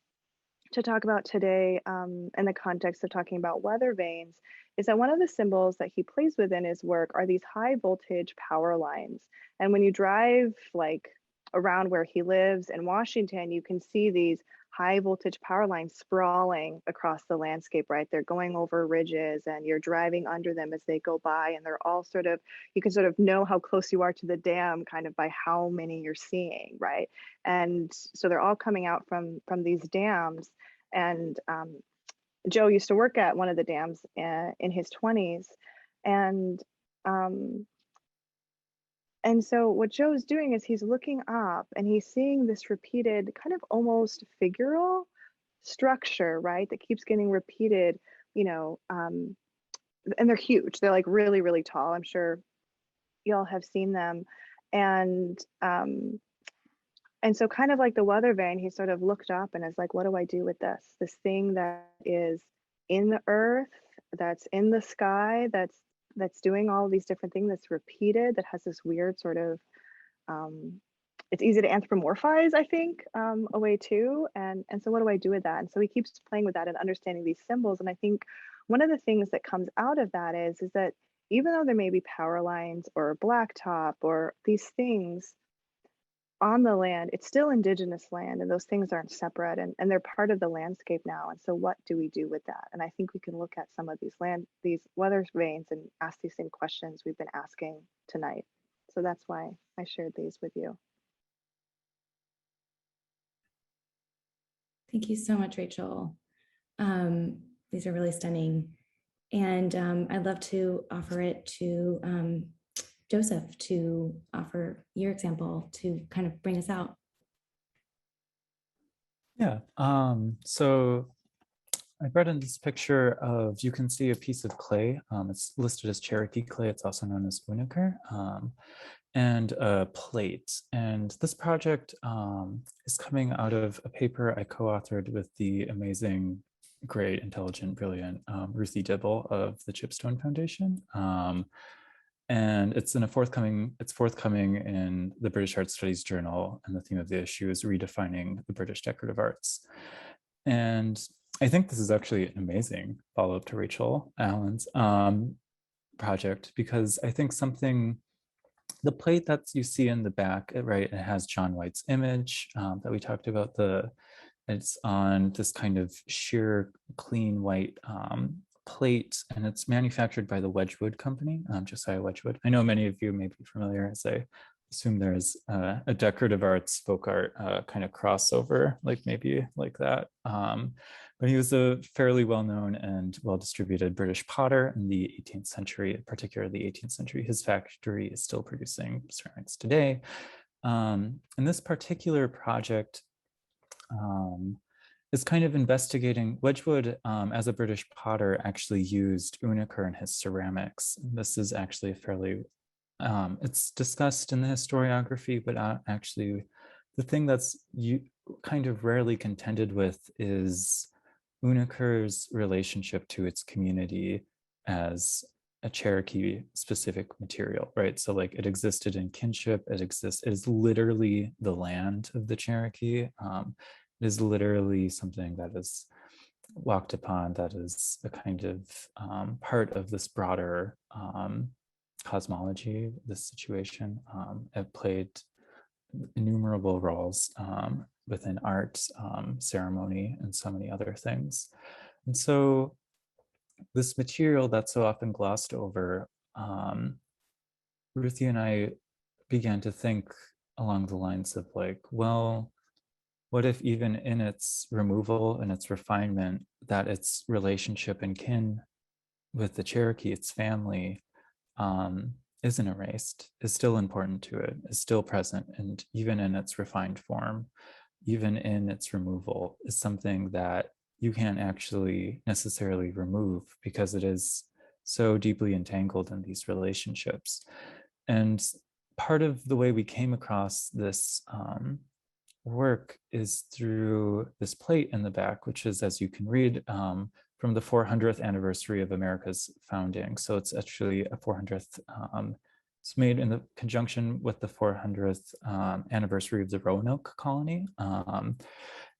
to talk about today in the context of talking about Weathervanes is that one of the symbols that he plays with in his work are these high voltage power lines. And when you drive like around where he lives in Washington, you can see these high voltage power lines sprawling across the landscape, right? They're going over ridges and you're driving under them as they go by, and they're all sort of, you can sort of know how close you are to the dam kind of by how many you're seeing, right? And so they're all coming out from these dams. And Joe used to work at one of the dams in his 20s. And so what Joe's doing is he's looking up and he's seeing this repeated kind of almost figural structure, right? That keeps getting repeated, you know, and they're huge. They're like really, really tall. I'm sure y'all have seen them. And so kind of like the Weathervane, he sort of looked up and is like, what do I do with this? This thing that is in the earth, that's in the sky, that's doing all these different things, that's repeated, that has this weird sort of, it's easy to anthropomorphize, I think, a way too. And so what do I do with that? And so he keeps playing with that and understanding these symbols. And I think one of the things that comes out of that is that even though there may be power lines or blacktop or these things on the land, it's still Indigenous land, and those things aren't separate, and they're part of the landscape now. And so what do we do with that? And I think we can look at some of these weather vanes and ask these same questions we've been asking tonight. So that's why I shared these with you. Thank you so much, Rachel. These are really stunning. And I'd love to offer it to Joseph to offer your example to kind of bring us out. Yeah, so I brought in this picture of, you can see a piece of clay. It's listed as Cherokee clay. It's also known as Uniker, and a plate. And this project is coming out of a paper I co-authored with the amazing, great, intelligent, brilliant Ruthie Dibble of the Chipstone Foundation. And it's forthcoming in the British Art Studies Journal, and the theme of the issue is redefining the British decorative arts. And I think this is actually an amazing follow-up to Rachel Allen's project, because I think the plate that you see in the back, right, it has John White's image that we talked about. It's on this kind of sheer, clean white plate, and it's manufactured by the Wedgwood company, Josiah Wedgwood. I know many of you may be familiar, as I assume there's a decorative arts, folk art kind of crossover, maybe like that. But he was a fairly well-known and well-distributed British potter in the 18th century, particularly the 18th century. His factory is still producing ceramics today. And this particular project is kind of investigating. Wedgwood, as a British potter, actually used Uniker in his ceramics. This is actually a fairly, it's discussed in the historiography, but actually the thing that's kind of rarely contended with is Uniker's relationship to its community as a Cherokee specific material, right? So it existed in kinship, it is literally the land of the Cherokee. It is literally something that is walked upon, that is a kind of part of this broader cosmology, this situation. It played innumerable roles within art, ceremony, and so many other things. And so this material that's so often glossed over, Ruthie and I began to think along the lines of like, well, what if even in its removal and its refinement, that its relationship and kin with the Cherokee, its family, isn't erased, is still important to it, is still present, and even in its refined form, even in its removal, is something that you can't actually necessarily remove because it is so deeply entangled in these relationships. And part of the way we came across this work is through this plate in the back, which is, as you can read, from the 400th anniversary of America's founding. So it's actually a 400th, it's made in the conjunction with the 400th anniversary of the Roanoke colony.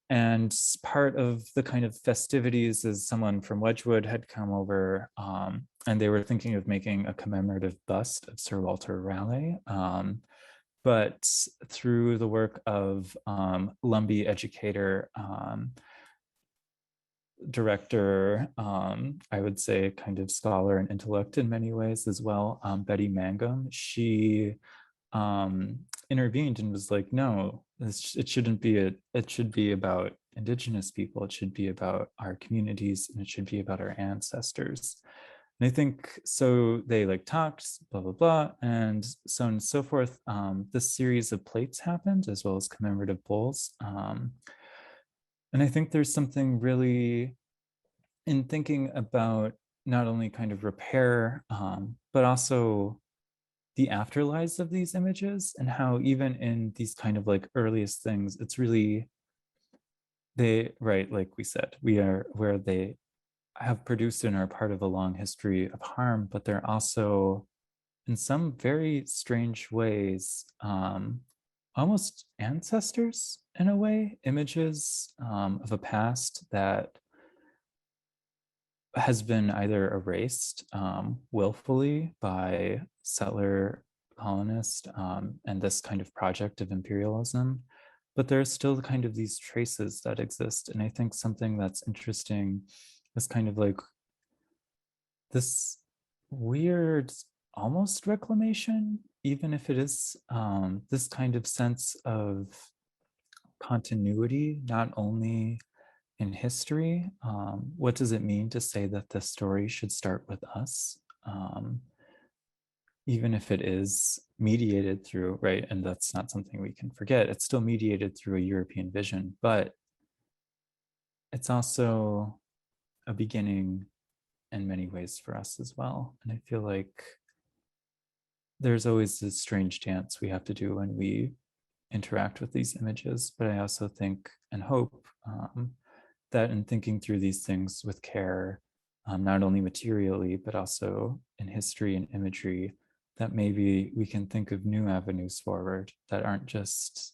And part of the kind of festivities is someone from Wedgwood had come over and they were thinking of making a commemorative bust of Sir Walter Raleigh. But through the work of Lumbee educator, director, I would say kind of scholar and intellect in many ways as well, Betty Mangum, she intervened and was like, no, it shouldn't be it should be about Indigenous people, it should be about our communities, and it should be about our ancestors. And I think so they like talked, blah, blah, blah, and so on and so forth. This series of plates happened as well as commemorative bowls. And I think there's something really in thinking about not only kind of repair, but also the afterlives of these images and how even in these kind of like earliest things, it's really, right, like we said, we are where they have produced and are part of a long history of harm, but they're also in some very strange ways, almost ancestors in a way, images of a past that has been either erased willfully by settler colonists and this kind of project of imperialism, but there's still kind of these traces that exist. And I think something that's interesting is kind of like this weird almost reclamation, even if it is this kind of sense of continuity, not only in history. What does it mean to say that the story should start with us? Even if it is mediated through, right, and that's not something we can forget, it's still mediated through a European vision, but it's also a beginning in many ways for us as well. And I feel like there's always this strange dance we have to do when we interact with these images, but I also think and hope that in thinking through these things with care, not only materially, but also in history and imagery, that maybe we can think of new avenues forward that aren't just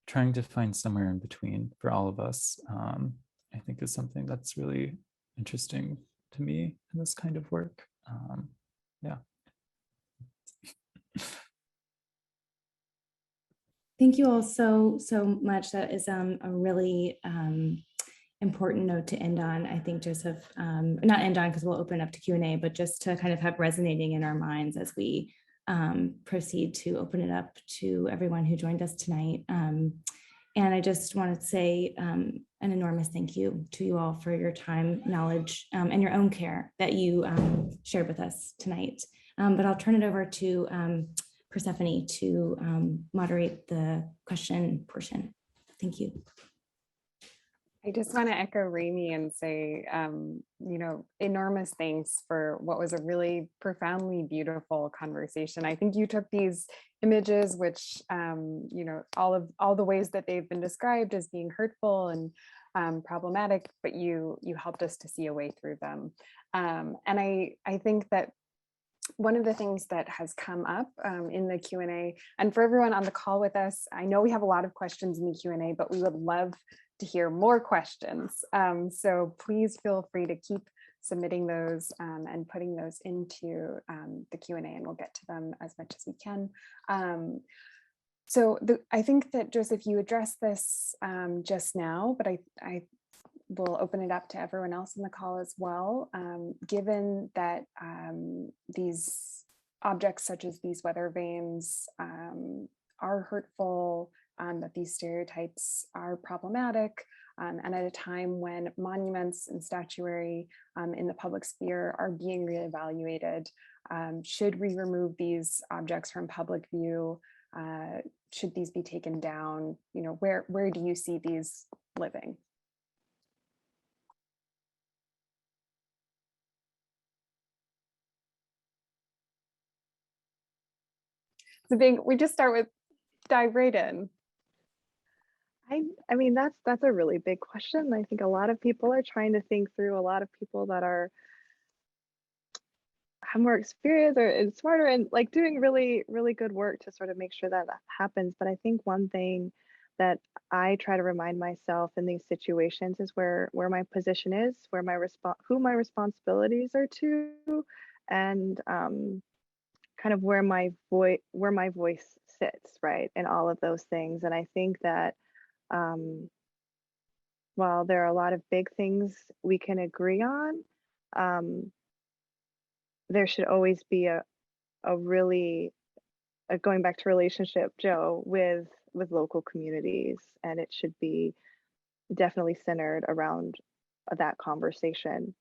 trying to find somewhere in between for all of us, I think is something that's really interesting to me in this kind of work. Yeah. Thank you all so much. That is a really important note to end on. I think Joseph, not end on because we'll open up to Q&A, but just to kind of have resonating in our minds as we proceed to open it up to everyone who joined us tonight. And I just want to say an enormous thank you to you all for your time, knowledge, and your own care that you shared with us tonight. But I'll turn it over to Persephone to moderate the question portion. Thank you. I just want to echo Ramey and say, enormous thanks for what was a really profoundly beautiful conversation. I think you took these images, which, all the ways that they've been described as being hurtful and problematic, but you helped us to see a way through them. And I think that one of the things that has come up in the Q&A, and for everyone on the call with us, I know we have a lot of questions in the Q&A, but we would love to hear more questions. So please feel free to keep submitting those and putting those into the Q&A, and we'll get to them as much as we can. I think that, Joseph, you addressed this just now, but I will open it up to everyone else in the call as well. Given that these objects such as these weather vanes are hurtful, that these stereotypes are problematic, and at a time when monuments and statuary in the public sphere are being reevaluated, should we remove these objects from public view? Should these be taken down? You know, where do you see these living? We just start with dive right in. I mean, that's a really big question. I think a lot of people are trying to think through. A lot of people that have more experience and smarter and like doing really, really good work to sort of make sure that that happens. But I think one thing that I try to remind myself in these situations is where my position is, where who my responsibilities are to, and kind of where my voice sits, right, and all of those things. And I think that while there are a lot of big things we can agree on, there should always be a really going back to relationship, Joe, with local communities, and it should be definitely centered around that conversation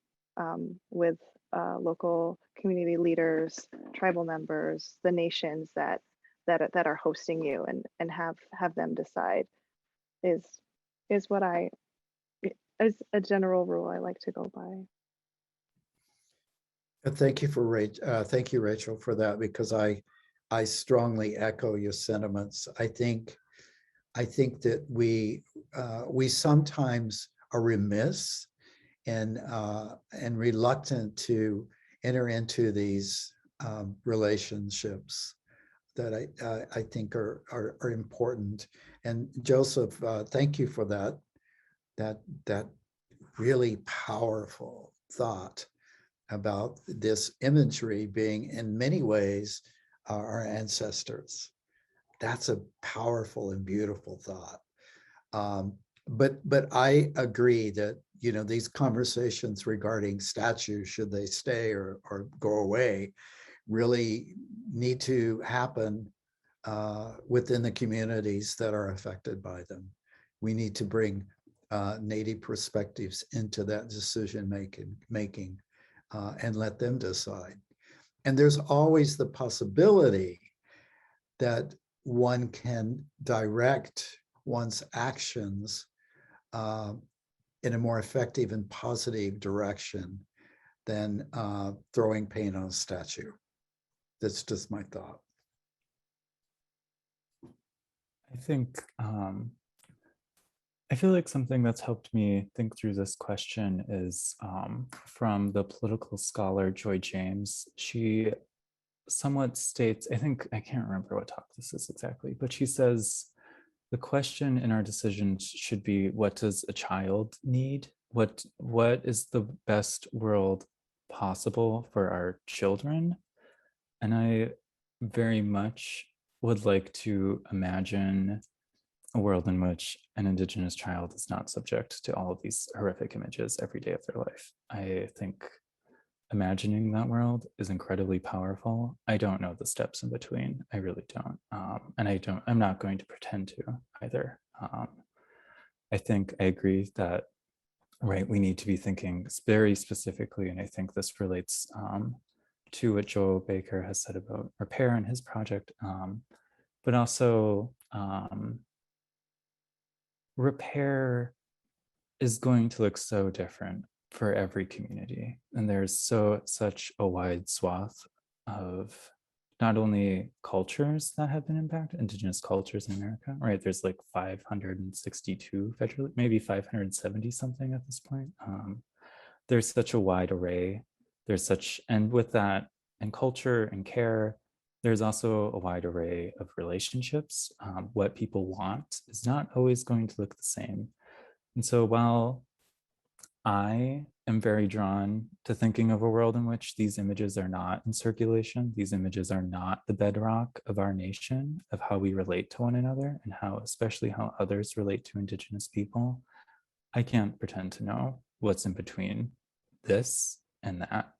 with local community leaders, tribal members, the nations that are hosting you, and have them decide is what I, as a general rule, I like to go by. Thank you thank you, Rachel, for that, because I strongly echo your sentiments. I think that we sometimes are remiss and reluctant to enter into these relationships that I think are important. And Joseph, thank you for that really powerful thought about this imagery being in many ways our ancestors. That's a powerful and beautiful thought. But I agree that, you know, these conversations regarding statues, should they stay or go away, really need to happen within the communities that are affected by them. We need to bring Native perspectives into that decision making and let them decide. And there's always the possibility that one can direct one's actions in a more effective and positive direction than throwing paint on a statue. That's just my thought. I feel like something that's helped me think through this question is from the political scholar Joy James. She somewhat states, I can't remember what talk this is exactly, but she says, the question in our decisions should be, what does a child need? What is the best world possible for our children? And I very much would like to imagine a world in which an Indigenous child is not subject to all of these horrific images every day of their life. I think imagining that world is incredibly powerful. I don't know the steps in between. I really don't. And I'm not going to pretend to either. I think I agree that, right, we need to be thinking very specifically, and I think this relates to what Joel Baker has said about repair and his project, but also repair is going to look so different for every community. And there's such a wide swath of not only cultures that have been impacted, Indigenous cultures in America, right? There's like 562 federally, maybe 570 something at this point. There's such a wide array. And with that, and culture and care, there's also a wide array of relationships. What people want is not always going to look the same. And so while I am very drawn to thinking of a world in which these images are not in circulation. These images are not the bedrock of our nation, of how we relate to one another and how, especially how others relate to Indigenous people. I can't pretend to know what's in between this and that.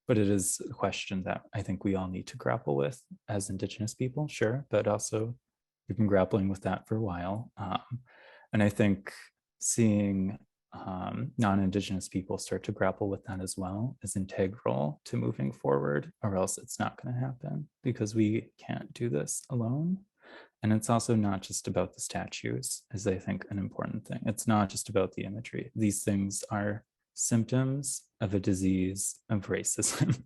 But it is a question that I think we all need to grapple with as Indigenous people, sure, but also we've been grappling with that for a while. And I think seeing non-Indigenous people start to grapple with that as well is integral to moving forward, or else it's not going to happen because we can't do this alone. And it's also not just about the statues, is I think an important thing. It's not just about the imagery. These things are symptoms of a disease of racism.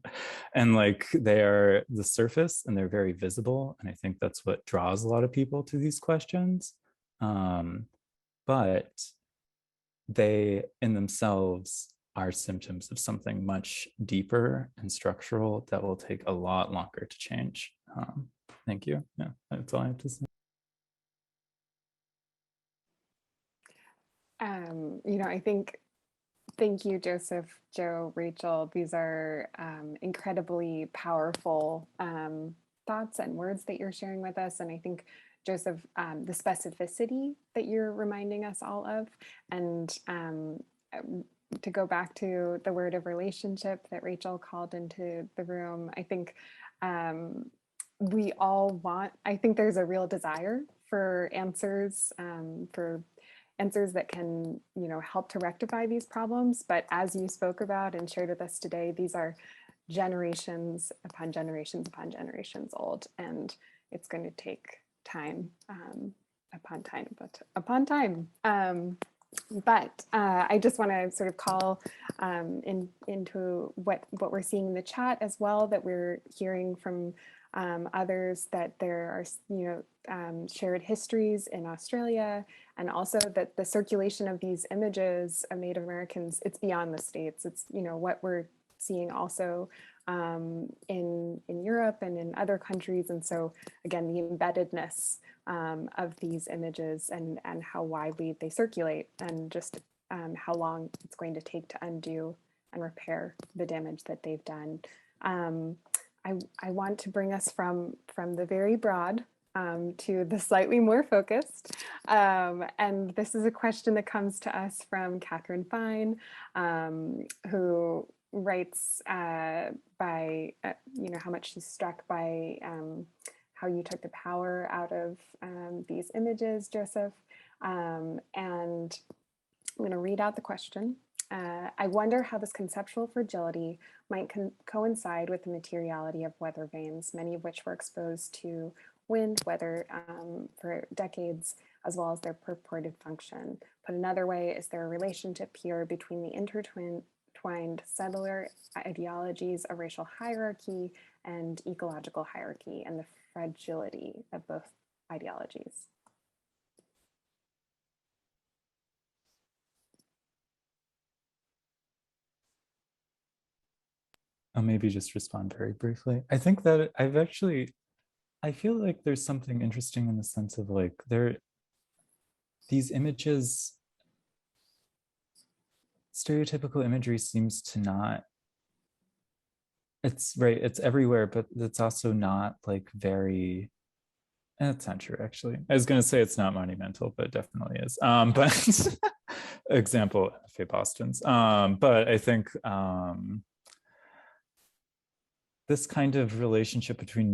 And like they are the surface and they're very visible. And I think that's what draws a lot of people to these questions. But they in themselves are symptoms of something much deeper and structural that will take a lot longer to change. Thank you. Yeah, that's all I have to say. I think, thank you, Joseph, Joe, Rachel. These are incredibly powerful thoughts and words that you're sharing with us. And I think, Joseph, the specificity that you're reminding us all of, and to go back to the word of relationship that Rachel called into the room, I think we all want, I think there's a real desire for answers that can, help to rectify these problems. But as you spoke about and shared with us today, these are generations upon generations upon generations old, and it's going to take time upon time. But I just want to sort of call into what we're seeing in the chat as well, that we're hearing from others, that there are shared histories in Australia, and also that the circulation of these images of Native Americans, it's beyond the States. It's what we're seeing also in Europe and in other countries. And so again, the embeddedness of these images and how widely they circulate, and just how long it's going to take to undo and repair the damage that they've done. I want to bring us from the very broad to the slightly more focused. And this is a question that comes to us from Catherine Fine, who writes by, how much she's struck by how you took the power out of these images, Joseph. And I'm going to read out the question. I wonder how this conceptual fragility might coincide with the materiality of Weathervanes, many of which were exposed to wind, weather for decades, as well as their purported function. Put another way, is there a relationship here between the intertwined settler ideologies of racial hierarchy and ecological hierarchy, and the fragility of both ideologies? I'll maybe just respond very briefly. I think that I feel like there's something interesting in the sense of like these images, stereotypical imagery seems to not, it's right, it's everywhere, but it's also not like very, that's not true actually. I was gonna say it's not monumental, but it definitely is. But example, F.A. Boston's. But I think this kind of relationship between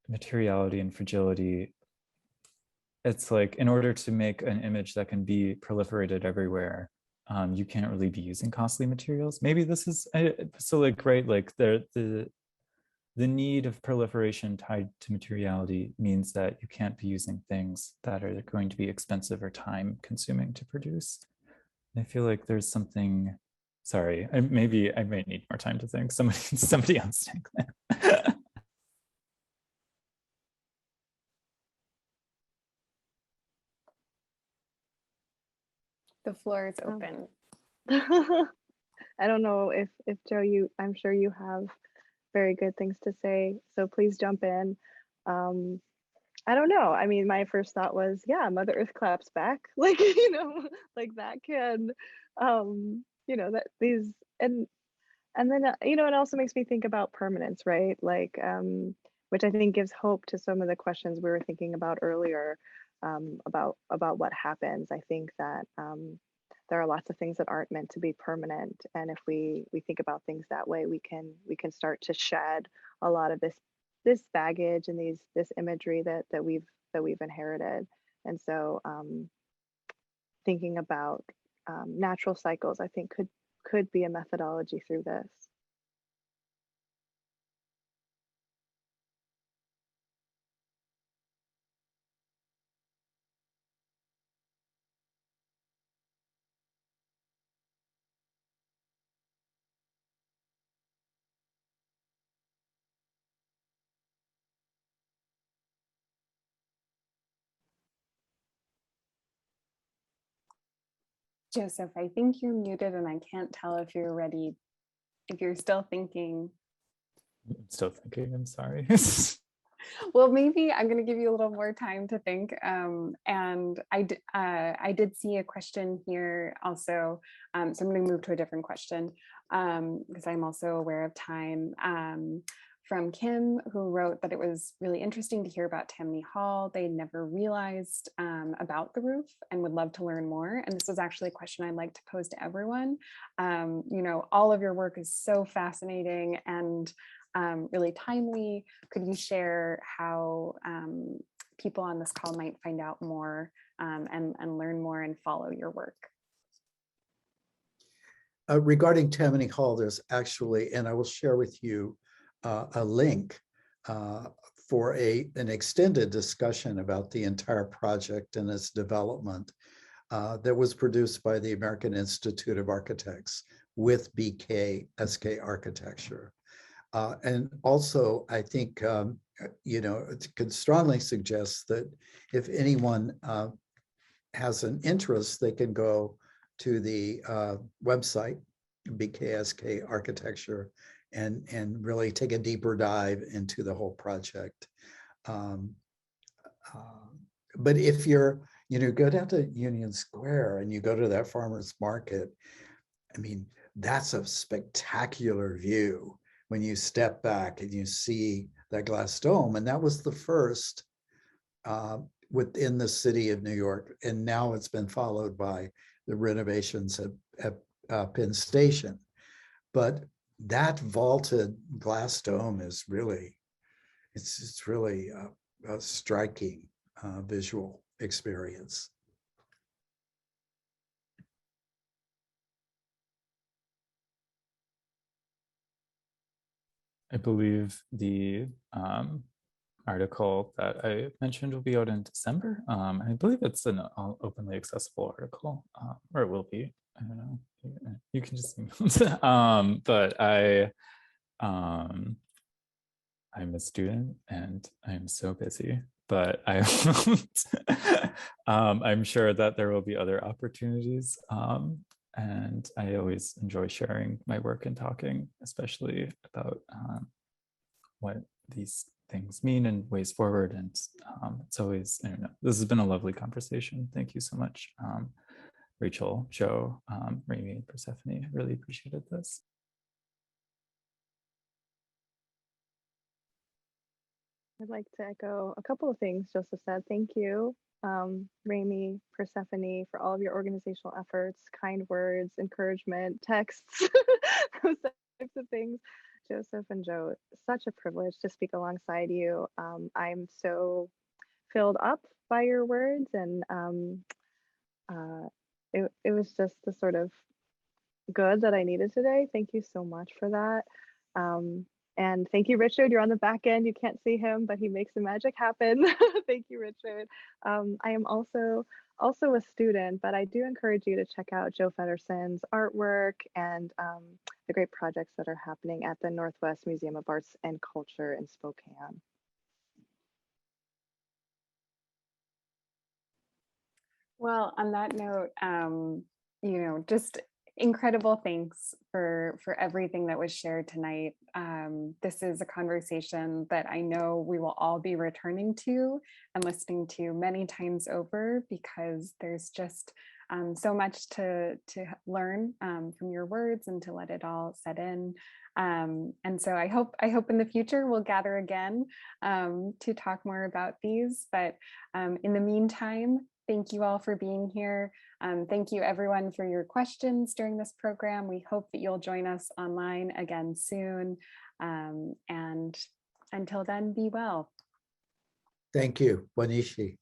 materiality and fragility, it's like in order to make an image that can be proliferated everywhere, you can't really be using costly materials. Maybe this is so like, right, like the need of proliferation tied to materiality means that you can't be using things that are going to be expensive or time consuming to produce. I feel like there's something, sorry, maybe I might need more time to think. Somebody else take that. The floor is open. I don't know if Joe, I'm sure you have very good things to say, so please jump in. I don't know. I mean, my first thought was, yeah, Mother Earth claps back. Like, like that can that these, and then it also makes me think about permanence, right? Like, which I think gives hope to some of the questions we were thinking about earlier, about what happens. I think that there are lots of things that aren't meant to be permanent, and if we think about things that way, we can start to shed a lot of this baggage and this imagery that we've inherited. And so thinking about natural cycles, I think could be a methodology through this. Joseph, I think you're muted and I can't tell if you're ready, if you're still thinking. I'm still thinking, I'm sorry. Well, maybe I'm going to give you a little more time to think. And I did see a question here also. So I'm going to move to a different question because I'm also aware of time. From Kim, who wrote that it was really interesting to hear about Tammany Hall. They never realized about the roof and would love to learn more. And this was actually a question I'd like to pose to everyone. All of your work is so fascinating and really timely. Could you share how people on this call might find out more and learn more and follow your work? Regarding Tammany Hall, there's actually, and I will share with you a link for an extended discussion about the entire project and its development that was produced by the American Institute of Architects with BKSK Architecture. And also, I think, it could strongly suggest that if anyone has an interest, they can go to the website, BKSK Architecture, and really take a deeper dive into the whole project. But if you're, go down to Union Square and you go to that farmer's market, I mean, that's a spectacular view when you step back and you see that glass dome. And that was the first within the city of New York. And now it's been followed by the renovations at Penn Station. But that vaulted glass dome is really, it's really a striking visual experience. I believe the article that I mentioned will be out in December. I believe it's an openly accessible article, or it will be. I don't know. You can just but I'm a student and I'm so busy, but I'm sure that there will be other opportunities. And I always enjoy sharing my work and talking, especially about what these things mean and ways forward. And it's always, I don't know, this has been a lovely conversation. Thank you so much, Rachel, Joe, Ramey, and Persephone. I really appreciated this. I'd like to echo a couple of things Joseph said. Thank you, Ramey, Persephone, for all of your organizational efforts, kind words, encouragement, texts, those types of things. Joseph and Joe, such a privilege to speak alongside you. I'm so filled up by your words, and it was just the sort of good that I needed today. Thank you so much for that. And thank you, Richard. You're on the back end. You can't see him, but he makes the magic happen. Thank you, Richard. I am also a student, but I do encourage you to check out Joe Federerson's artwork and the great projects that are happening at the Northwest Museum of Arts and Culture in Spokane. Well, on that note, just incredible thanks for everything that was shared tonight. This is a conversation that I know we will all be returning to and listening to many times over, because there's just so much to learn from your words and to let it all set in. And so I hope in the future we'll gather again to talk more about these. But in the meantime, thank you all for being here. Thank you everyone for your questions during this program. We hope that you'll join us online again soon. And until then, be well. Thank you, Wanishi.